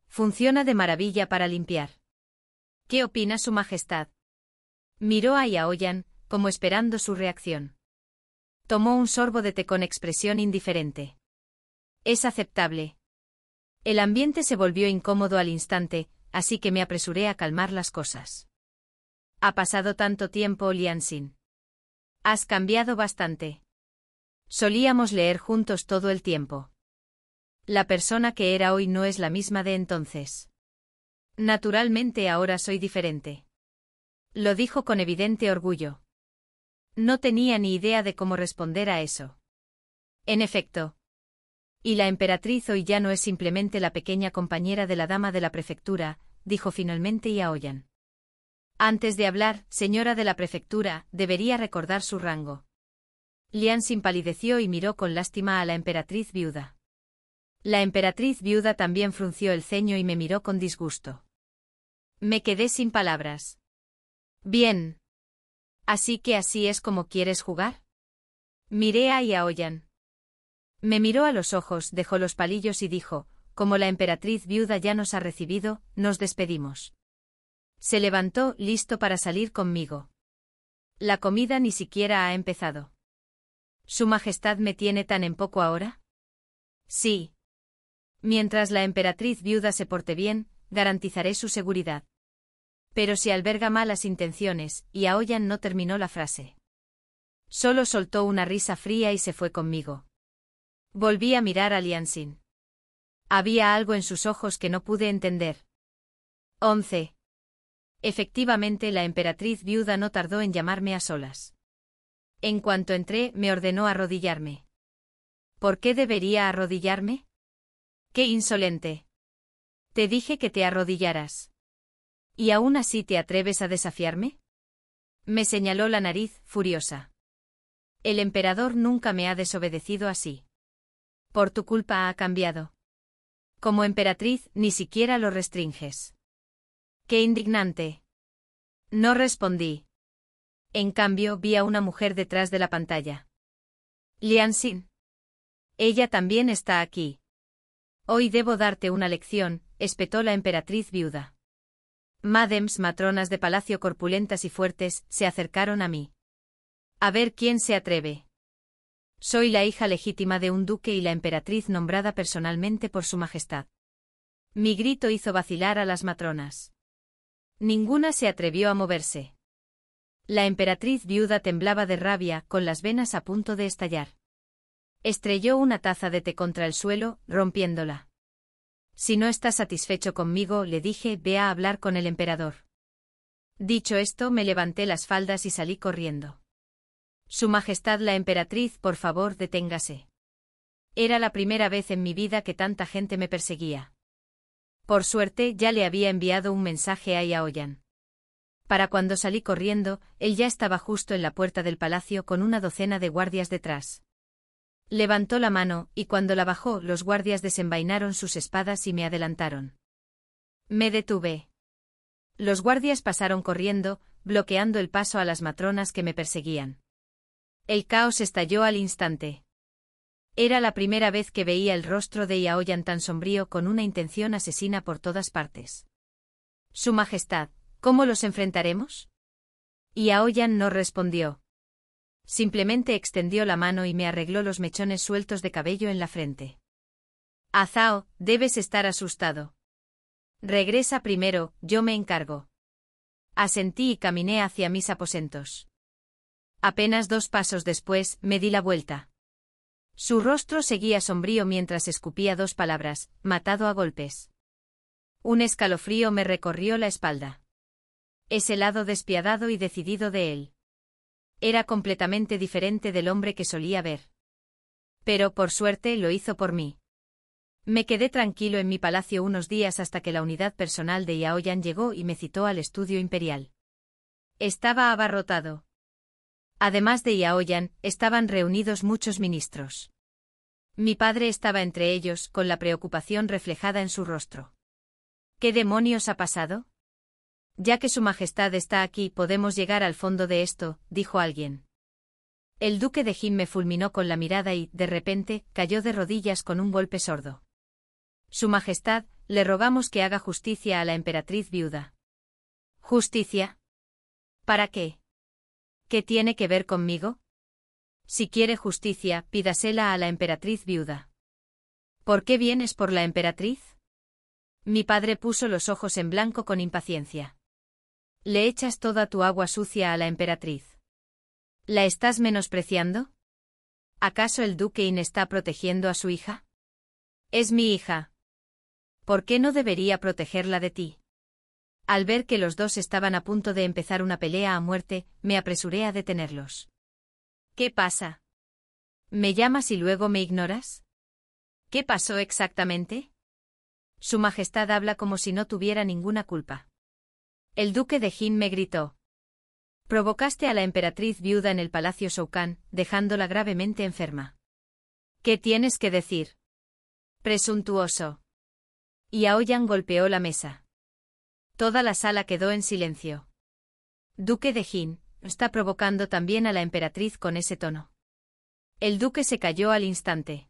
Funciona de maravilla para limpiar. ¿Qué opina Su Majestad? Miró a Yaoyan, como esperando su reacción. Tomó un sorbo de té con expresión indiferente. Es aceptable. El ambiente se volvió incómodo al instante, así que me apresuré a calmar las cosas. Ha pasado tanto tiempo, Lianxin. Has cambiado bastante. Solíamos leer juntos todo el tiempo. La persona que era hoy no es la misma de entonces. Naturalmente ahora soy diferente. Lo dijo con evidente orgullo. No tenía ni idea de cómo responder a eso. En efecto. Y la emperatriz hoy ya no es simplemente la pequeña compañera de la dama de la prefectura, dijo finalmente Yaoyan. Antes de hablar, señora de la prefectura, debería recordar su rango. Lianxin palideció y miró con lástima a la emperatriz viuda. La emperatriz viuda también frunció el ceño y me miró con disgusto. Me quedé sin palabras. Bien. ¿Así que así es como quieres jugar? Miré a Yaoyan. Me miró a los ojos, dejó los palillos y dijo, como la emperatriz viuda ya nos ha recibido, nos despedimos. Se levantó, listo para salir conmigo. La comida ni siquiera ha empezado. ¿Su Majestad me tiene tan en poco ahora? Sí. Mientras la emperatriz viuda se porte bien, garantizaré su seguridad. Pero si alberga malas intenciones, y Yaoyan no terminó la frase. Solo soltó una risa fría y se fue conmigo. Volví a mirar a Lianxin. Había algo en sus ojos que no pude entender. 11. Efectivamente, la emperatriz viuda no tardó en llamarme a solas. En cuanto entré, me ordenó arrodillarme. ¿Por qué debería arrodillarme? ¡Qué insolente! Te dije que te arrodillaras. ¿Y aún así te atreves a desafiarme? Me señaló la nariz, furiosa. El emperador nunca me ha desobedecido así. Por tu culpa ha cambiado. Como emperatriz, ni siquiera lo restringes. ¡Qué indignante! No respondí. En cambio, vi a una mujer detrás de la pantalla. Lian Xin. Ella también está aquí. Hoy debo darte una lección, espetó la emperatriz viuda. Mádems, matronas de palacio corpulentas y fuertes, se acercaron a mí. A ver quién se atreve. Soy la hija legítima de un duque y la emperatriz nombrada personalmente por su majestad. Mi grito hizo vacilar a las matronas. Ninguna se atrevió a moverse. La emperatriz viuda temblaba de rabia, con las venas a punto de estallar. Estrelló una taza de té contra el suelo, rompiéndola. Si no estás satisfecho conmigo, le dije, ve a hablar con el emperador. Dicho esto, me levanté las faldas y salí corriendo. Su Majestad la emperatriz, por favor, deténgase. Era la primera vez en mi vida que tanta gente me perseguía. Por suerte, ya le había enviado un mensaje a Yaoyan. Para cuando salí corriendo, él ya estaba justo en la puerta del palacio con una docena de guardias detrás. Levantó la mano, y cuando la bajó, los guardias desenvainaron sus espadas y me adelantaron. Me detuve. Los guardias pasaron corriendo, bloqueando el paso a las matronas que me perseguían. El caos estalló al instante. Era la primera vez que veía el rostro de Yaoyan tan sombrío, con una intención asesina por todas partes. Su Majestad, ¿cómo los enfrentaremos? Yaoyan no respondió. Simplemente extendió la mano y me arregló los mechones sueltos de cabello en la frente. Azao, debes estar asustado. Regresa primero, yo me encargo. Asentí y caminé hacia mis aposentos. Apenas 2 pasos después, me di la vuelta. Su rostro seguía sombrío mientras escupía 2 palabras, matado a golpes. Un escalofrío me recorrió la espalda. Ese lado despiadado y decidido de él. Era completamente diferente del hombre que solía ver. Pero, por suerte, lo hizo por mí. Me quedé tranquilo en mi palacio unos días hasta que la unidad personal de Yaoyan llegó y me citó al estudio imperial. Estaba abarrotado. Además de Yaoyan, estaban reunidos muchos ministros. Mi padre estaba entre ellos, con la preocupación reflejada en su rostro. ¿Qué demonios ha pasado? Ya que su majestad está aquí, podemos llegar al fondo de esto, dijo alguien. El duque de Jin me fulminó con la mirada y, de repente, cayó de rodillas con un golpe sordo. Su majestad, le rogamos que haga justicia a la emperatriz viuda. ¿Justicia? ¿Para qué? ¿Qué tiene que ver conmigo? Si quiere justicia, pídasela a la emperatriz viuda. ¿Por qué vienes por la emperatriz? Mi padre puso los ojos en blanco con impaciencia. Le echas toda tu agua sucia a la emperatriz. ¿La estás menospreciando? ¿Acaso el duque In está protegiendo a su hija? Es mi hija. ¿Por qué no debería protegerla de ti? Al ver que los dos estaban a punto de empezar una pelea a muerte, me apresuré a detenerlos. ¿Qué pasa? ¿Me llamas y luego me ignoras? ¿Qué pasó exactamente? Su Majestad habla como si no tuviera ninguna culpa. El duque de Jin me gritó. Provocaste a la emperatriz viuda en el palacio Shoukan, dejándola gravemente enferma. ¿Qué tienes que decir? Presuntuoso. Yaoyan golpeó la mesa. Toda la sala quedó en silencio. Duque de Jin, está provocando también a la emperatriz con ese tono. El duque se calló al instante.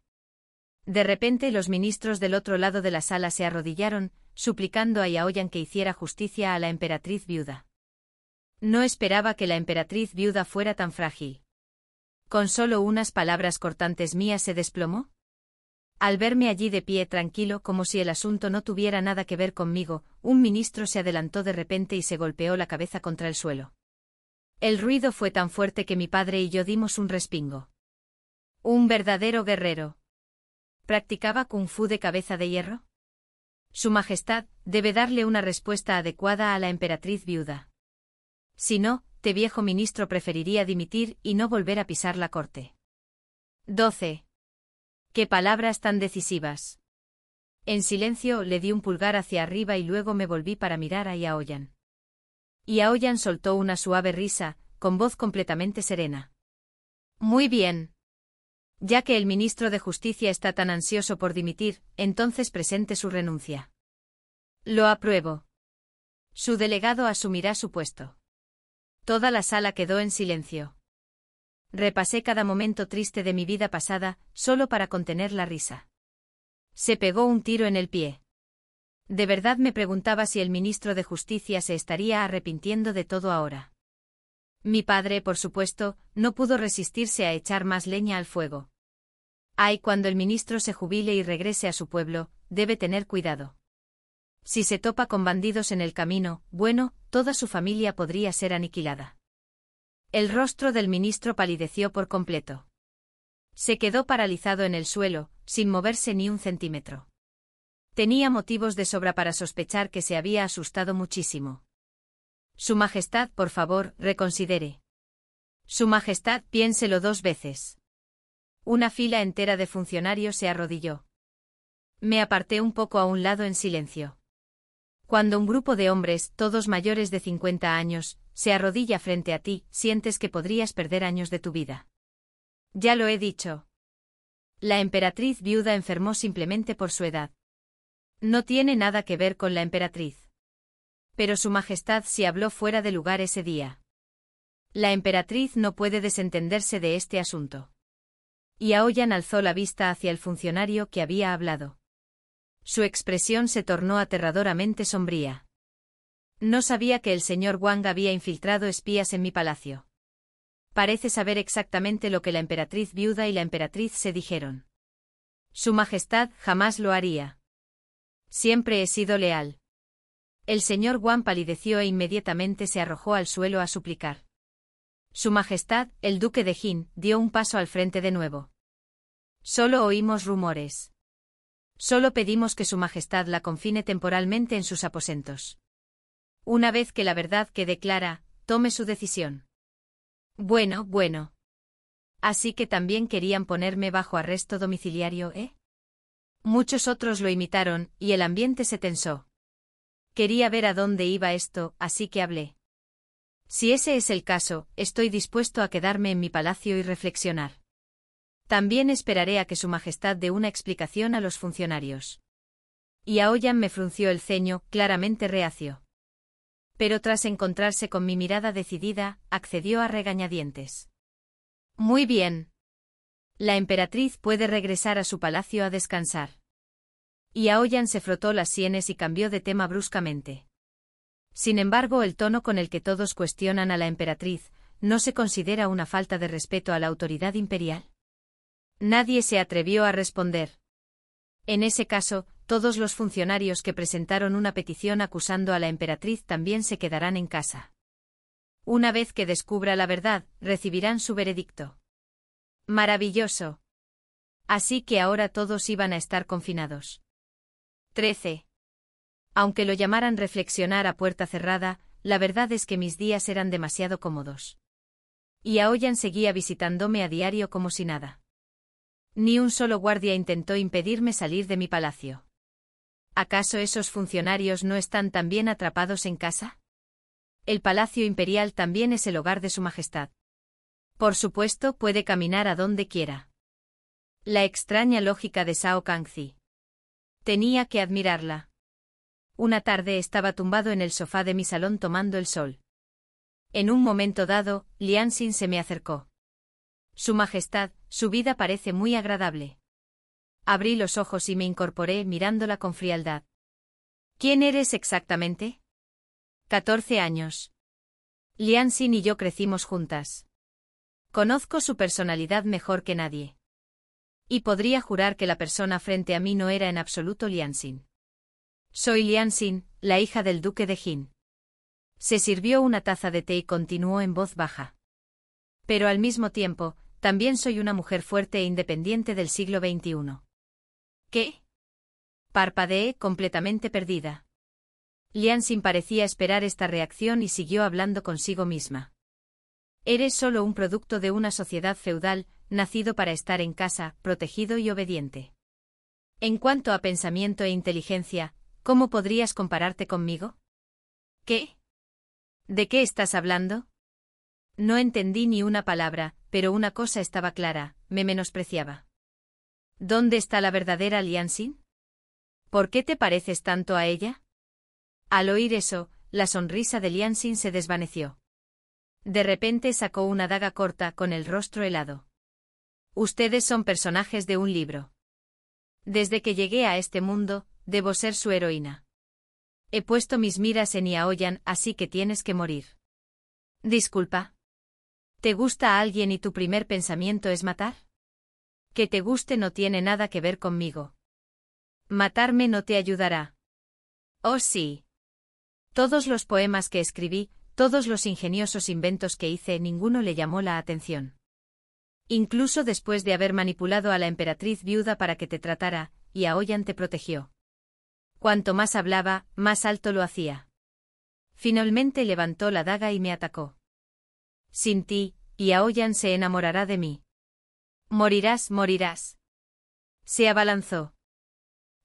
De repente los ministros del otro lado de la sala se arrodillaron, suplicando a Yaoyan que hiciera justicia a la emperatriz viuda. No esperaba que la emperatriz viuda fuera tan frágil. ¿Con solo unas palabras cortantes mías se desplomó? Al verme allí de pie tranquilo como si el asunto no tuviera nada que ver conmigo, un ministro se adelantó de repente y se golpeó la cabeza contra el suelo. El ruido fue tan fuerte que mi padre y yo dimos un respingo. Un verdadero guerrero. ¿Practicaba kung fu de cabeza de hierro? Su Majestad debe darle una respuesta adecuada a la emperatriz viuda. Si no, te viejo ministro preferiría dimitir y no volver a pisar la corte. 12. ¡Qué palabras tan decisivas! En silencio le di un pulgar hacia arriba y luego me volví para mirar a Yaoyan. Y Aoyan soltó una suave risa, con voz completamente serena. Muy bien. Ya que el ministro de Justicia está tan ansioso por dimitir, entonces presente su renuncia. Lo apruebo. Su delegado asumirá su puesto. Toda la sala quedó en silencio. Repasé cada momento triste de mi vida pasada, solo para contener la risa. Se pegó un tiro en el pie. De verdad me preguntaba si el ministro de Justicia se estaría arrepintiendo de todo ahora. Mi padre, por supuesto, no pudo resistirse a echar más leña al fuego. Ay, cuando el ministro se jubile y regrese a su pueblo, debe tener cuidado. Si se topa con bandidos en el camino, bueno, toda su familia podría ser aniquilada. El rostro del ministro palideció por completo. Se quedó paralizado en el suelo, sin moverse ni un centímetro. Tenía motivos de sobra para sospechar que se había asustado muchísimo. Su Majestad, por favor, reconsidere. Su Majestad, piénselo 2 veces. Una fila entera de funcionarios se arrodilló. Me aparté un poco a un lado en silencio. Cuando un grupo de hombres, todos mayores de 50 años, se arrodilla frente a ti, sientes que podrías perder años de tu vida. Ya lo he dicho. La emperatriz viuda enfermó simplemente por su edad. No tiene nada que ver con la emperatriz. Pero Su Majestad sí habló fuera de lugar ese día. La emperatriz no puede desentenderse de este asunto. Y Aoyan alzó la vista hacia el funcionario que había hablado. Su expresión se tornó aterradoramente sombría. No sabía que el señor Wang había infiltrado espías en mi palacio. Parece saber exactamente lo que la emperatriz viuda y la emperatriz se dijeron. Su Majestad jamás lo haría. Siempre he sido leal. El señor Wang palideció e inmediatamente se arrojó al suelo a suplicar. Su Majestad, el duque de Jin, dio un paso al frente de nuevo. Solo oímos rumores. Solo pedimos que Su Majestad la confine temporalmente en sus aposentos. Una vez que la verdad quede clara, tome su decisión. Bueno. Así que también querían ponerme bajo arresto domiciliario, ¿eh? Muchos otros lo imitaron, y el ambiente se tensó. Quería ver a dónde iba esto, así que hablé. Si ese es el caso, estoy dispuesto a quedarme en mi palacio y reflexionar. También esperaré a que Su Majestad dé una explicación a los funcionarios. Y Aoyan me frunció el ceño, claramente reacio. Pero tras encontrarse con mi mirada decidida, accedió a regañadientes. Muy bien. La emperatriz puede regresar a su palacio a descansar. Y Aoyan se frotó las sienes y cambió de tema bruscamente. Sin embargo, el tono con el que todos cuestionan a la emperatriz, ¿no se considera una falta de respeto a la autoridad imperial? Nadie se atrevió a responder. En ese caso, todos los funcionarios que presentaron una petición acusando a la emperatriz también se quedarán en casa. Una vez que descubra la verdad, recibirán su veredicto. Maravilloso. Así que ahora todos iban a estar confinados. 13. Aunque lo llamaran reflexionar a puerta cerrada, la verdad es que mis días eran demasiado cómodos. Y Aoyan seguía visitándome a diario como si nada. Ni un solo guardia intentó impedirme salir de mi palacio. ¿Acaso esos funcionarios no están también atrapados en casa? El Palacio Imperial también es el hogar de Su Majestad. Por supuesto, puede caminar a donde quiera. La extraña lógica de Shao Kangzi. Tenía que admirarla. Una tarde estaba tumbado en el sofá de mi salón tomando el sol. En un momento dado, Lian Xin se me acercó. Su Majestad, su vida parece muy agradable. Abrí los ojos y me incorporé mirándola con frialdad. ¿Quién eres exactamente? 14 años. Lian Xin y yo crecimos juntas. Conozco su personalidad mejor que nadie. Y podría jurar que la persona frente a mí no era en absoluto Lian Xin. Soy Lian Xin, la hija del duque de Jin. Se sirvió una taza de té y continuó en voz baja. Pero al mismo tiempo, también soy una mujer fuerte e independiente del siglo XXI. ¿Qué? Parpadeé, completamente perdida. Lian Xin parecía esperar esta reacción y siguió hablando consigo misma. Eres solo un producto de una sociedad feudal, nacido para estar en casa, protegido y obediente. En cuanto a pensamiento e inteligencia, ¿cómo podrías compararte conmigo? ¿Qué? ¿De qué estás hablando? No entendí ni una palabra, pero una cosa estaba clara, me menospreciaba. ¿Dónde está la verdadera Lian Xin? ¿Por qué te pareces tanto a ella? Al oír eso, la sonrisa de Lian Xin se desvaneció. De repente sacó una daga corta con el rostro helado. Ustedes son personajes de un libro. Desde que llegué a este mundo, debo ser su heroína. He puesto mis miras en Yaoyan, así que tienes que morir. Disculpa. ¿Te gusta a alguien y tu primer pensamiento es matar? Que te guste no tiene nada que ver conmigo. Matarme no te ayudará. Oh sí. Todos los poemas que escribí, todos los ingeniosos inventos que hice, ninguno le llamó la atención. Incluso después de haber manipulado a la emperatriz viuda para que te tratara, Yaoyan te protegió. Cuanto más hablaba, más alto lo hacía. Finalmente levantó la daga y me atacó. Sin ti, Yaoyan se enamorará de mí. Morirás, morirás. Se abalanzó.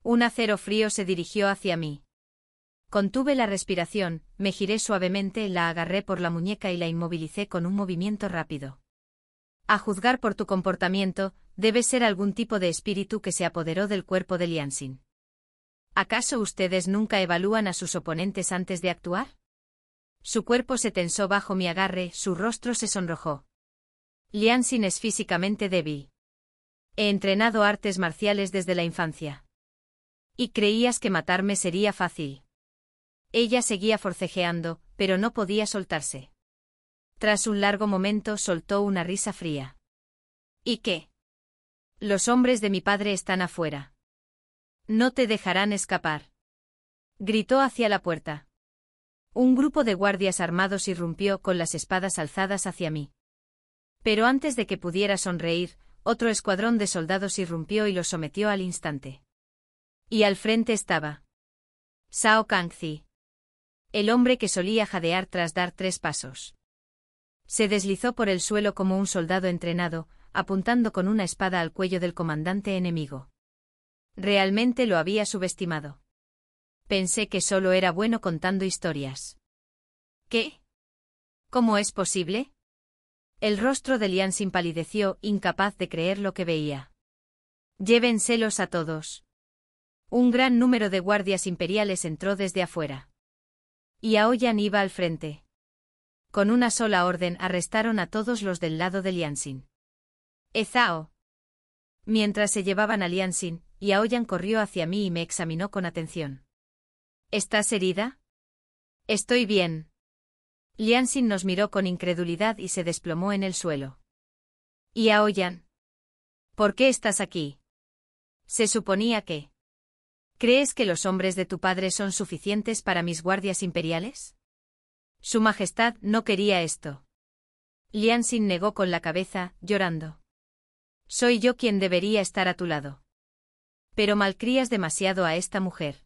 Un acero frío se dirigió hacia mí. Contuve la respiración, me giré suavemente, la agarré por la muñeca y la inmovilicé con un movimiento rápido. A juzgar por tu comportamiento, debe ser algún tipo de espíritu que se apoderó del cuerpo de Lian Xin. ¿Acaso ustedes nunca evalúan a sus oponentes antes de actuar? Su cuerpo se tensó bajo mi agarre, su rostro se sonrojó. Lian Xin es físicamente débil. He entrenado artes marciales desde la infancia. ¿Y creías que matarme sería fácil? Ella seguía forcejeando, pero no podía soltarse. Tras un largo momento soltó una risa fría. ¿Y qué? Los hombres de mi padre están afuera. No te dejarán escapar. Gritó hacia la puerta. Un grupo de guardias armados irrumpió con las espadas alzadas hacia mí. Pero antes de que pudiera sonreír, otro escuadrón de soldados irrumpió y los sometió al instante. Y al frente estaba Shao Kangzi, el hombre que solía jadear tras dar 3 pasos. Se deslizó por el suelo como un soldado entrenado, apuntando con una espada al cuello del comandante enemigo. Realmente lo había subestimado. Pensé que solo era bueno contando historias. ¿Qué? ¿Cómo es posible? El rostro de Lian Xin palideció, incapaz de creer lo que veía. Llévenselos a todos. Un gran número de guardias imperiales entró desde afuera. Y Yaoyan iba al frente. Con una sola orden arrestaron a todos los del lado de Lian Xin. ¡Ezao! Mientras se llevaban a Lian Xin, Yaoyan corrió hacia mí y me examinó con atención. ¿Estás herida? Estoy bien. Lian Xin nos miró con incredulidad y se desplomó en el suelo. Yaoyan. ¿Por qué estás aquí? Se suponía que... ¿Crees que los hombres de tu padre son suficientes para mis guardias imperiales? Su Majestad no quería esto. Lian Xin negó con la cabeza, llorando. Soy yo quien debería estar a tu lado. Pero malcrías demasiado a esta mujer.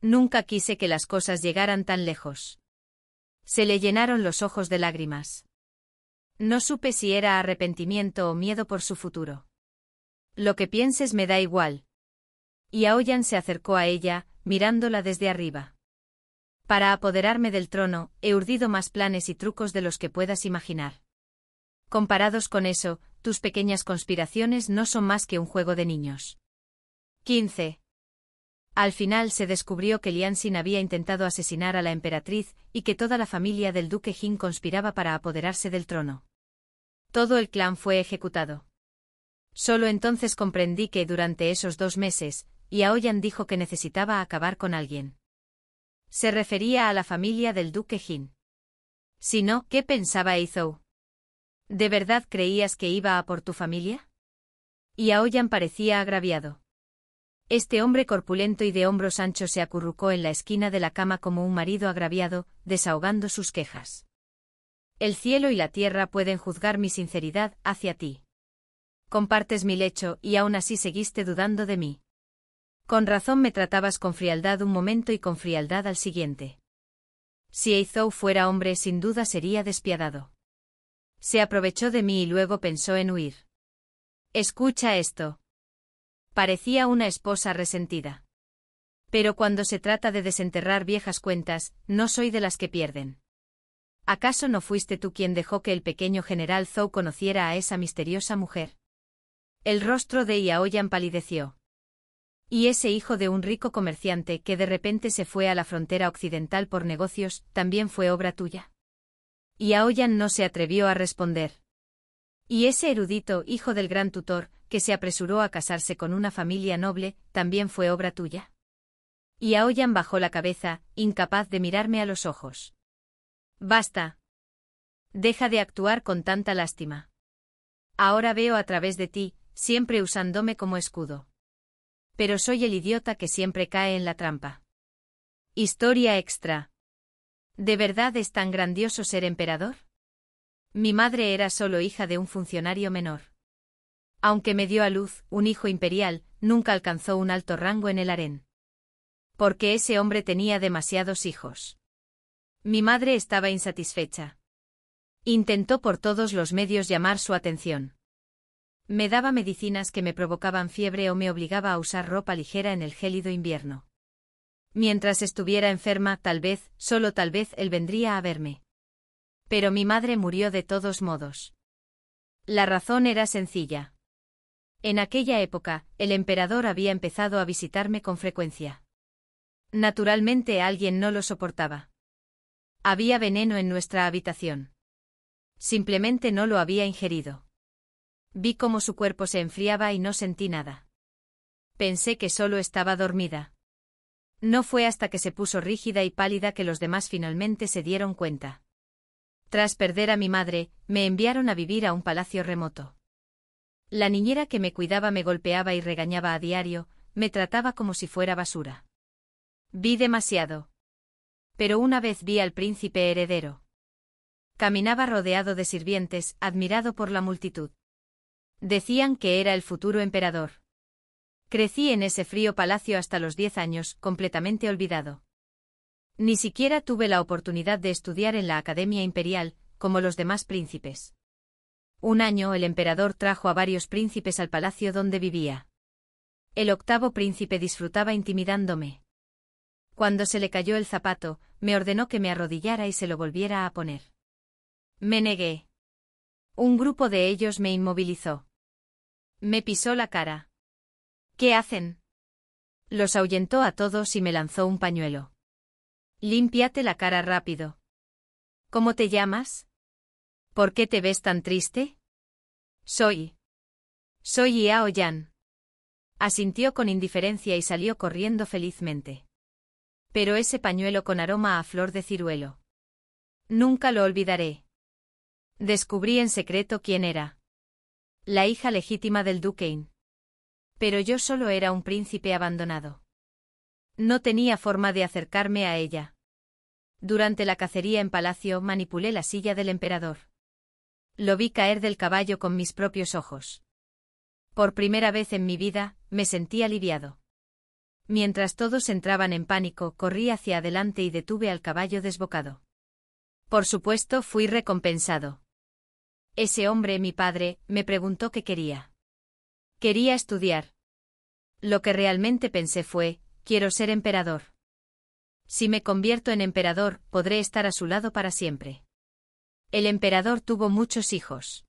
Nunca quise que las cosas llegaran tan lejos. Se le llenaron los ojos de lágrimas. No supe si era arrepentimiento o miedo por su futuro. Lo que pienses me da igual. Yaoyan se acercó a ella, mirándola desde arriba. Para apoderarme del trono, he urdido más planes y trucos de los que puedas imaginar. Comparados con eso, tus pequeñas conspiraciones no son más que un juego de niños. 15. Al final se descubrió que Lian Xin había intentado asesinar a la emperatriz y que toda la familia del duque Jin conspiraba para apoderarse del trono. Todo el clan fue ejecutado. Solo entonces comprendí que durante esos 2 meses, Yaoyan dijo que necesitaba acabar con alguien. Se refería a la familia del duque Jin. Si no, ¿qué pensaba Ezou? ¿De verdad creías que iba a por tu familia? Yaoyan parecía agraviado. Este hombre corpulento y de hombros anchos se acurrucó en la esquina de la cama como un marido agraviado, desahogando sus quejas. El cielo y la tierra pueden juzgar mi sinceridad hacia ti. Compartes mi lecho y aún así seguiste dudando de mí. Con razón me tratabas con frialdad un momento y con frialdad al siguiente. Si Ezou fuera hombre, sin duda sería despiadado. Se aprovechó de mí y luego pensó en huir. Escucha esto. Parecía una esposa resentida. Pero cuando se trata de desenterrar viejas cuentas, no soy de las que pierden. ¿Acaso no fuiste tú quien dejó que el pequeño general Zhou conociera a esa misteriosa mujer? El rostro de Yaoyan palideció. Y ese hijo de un rico comerciante que de repente se fue a la frontera occidental por negocios, ¿también fue obra tuya? Yaoyan no se atrevió a responder. Y ese erudito hijo del gran tutor, que se apresuró a casarse con una familia noble, ¿también fue obra tuya? Yaoyan bajó la cabeza, incapaz de mirarme a los ojos. Basta. Deja de actuar con tanta lástima. Ahora veo a través de ti, siempre usándome como escudo. Pero soy el idiota que siempre cae en la trampa. Historia extra. ¿De verdad es tan grandioso ser emperador? Mi madre era solo hija de un funcionario menor. Aunque me dio a luz un hijo imperial, nunca alcanzó un alto rango en el harén. Porque ese hombre tenía demasiados hijos. Mi madre estaba insatisfecha. Intentó por todos los medios llamar su atención. Me daba medicinas que me provocaban fiebre o me obligaba a usar ropa ligera en el gélido invierno. Mientras estuviera enferma, tal vez, solo tal vez, él vendría a verme. Pero mi madre murió de todos modos. La razón era sencilla. En aquella época, el emperador había empezado a visitarme con frecuencia. Naturalmente alguien no lo soportaba. Había veneno en nuestra habitación. Simplemente no lo había ingerido. Vi cómo su cuerpo se enfriaba y no sentí nada. Pensé que solo estaba dormida. No fue hasta que se puso rígida y pálida que los demás finalmente se dieron cuenta. Tras perder a mi madre, me enviaron a vivir a un palacio remoto. La niñera que me cuidaba me golpeaba y regañaba a diario, me trataba como si fuera basura. Vi demasiado. Pero una vez vi al príncipe heredero. Caminaba rodeado de sirvientes, admirado por la multitud. Decían que era el futuro emperador. Crecí en ese frío palacio hasta los 10 años, completamente olvidado. Ni siquiera tuve la oportunidad de estudiar en la Academia Imperial, como los demás príncipes. Un año el emperador trajo a varios príncipes al palacio donde vivía. El octavo príncipe disfrutaba intimidándome. Cuando se le cayó el zapato, me ordenó que me arrodillara y se lo volviera a poner. Me negué. Un grupo de ellos me inmovilizó. Me pisó la cara. ¿Qué hacen? Los ahuyentó a todos y me lanzó un pañuelo. Límpiate la cara rápido. ¿Cómo te llamas? ¿Por qué te ves tan triste? Soy Yaoyan. Asintió con indiferencia y salió corriendo felizmente. Pero ese pañuelo con aroma a flor de ciruelo. Nunca lo olvidaré. Descubrí en secreto quién era. La hija legítima del Duquesne. Pero yo solo era un príncipe abandonado. No tenía forma de acercarme a ella. Durante la cacería en palacio manipulé la silla del emperador. Lo vi caer del caballo con mis propios ojos. Por primera vez en mi vida, me sentí aliviado. Mientras todos entraban en pánico, corrí hacia adelante y detuve al caballo desbocado. Por supuesto, fui recompensado. Ese hombre, mi padre, me preguntó qué quería. Quería estudiar. Lo que realmente pensé fue, quiero ser emperador. Si me convierto en emperador, podré estar a su lado para siempre. El emperador tuvo muchos hijos.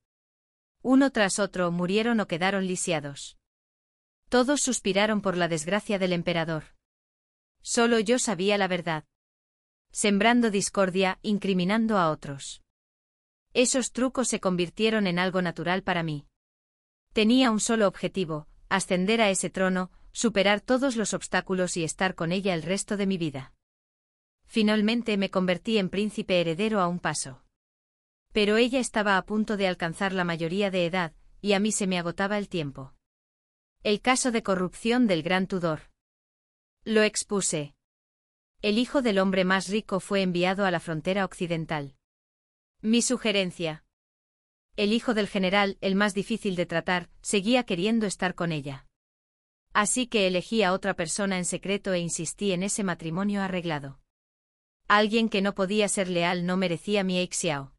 Uno tras otro murieron o quedaron lisiados. Todos suspiraron por la desgracia del emperador. Solo yo sabía la verdad. Sembrando discordia, incriminando a otros. Esos trucos se convirtieron en algo natural para mí. Tenía un solo objetivo, ascender a ese trono, superar todos los obstáculos y estar con ella el resto de mi vida. Finalmente me convertí en príncipe heredero a un paso. Pero ella estaba a punto de alcanzar la mayoría de edad, y a mí se me agotaba el tiempo. El caso de corrupción del Gran Tudor. Lo expuse. El hijo del hombre más rico fue enviado a la frontera occidental. Mi sugerencia. El hijo del general, el más difícil de tratar, seguía queriendo estar con ella. Así que elegí a otra persona en secreto e insistí en ese matrimonio arreglado. Alguien que no podía ser leal no merecía mi Eixiao.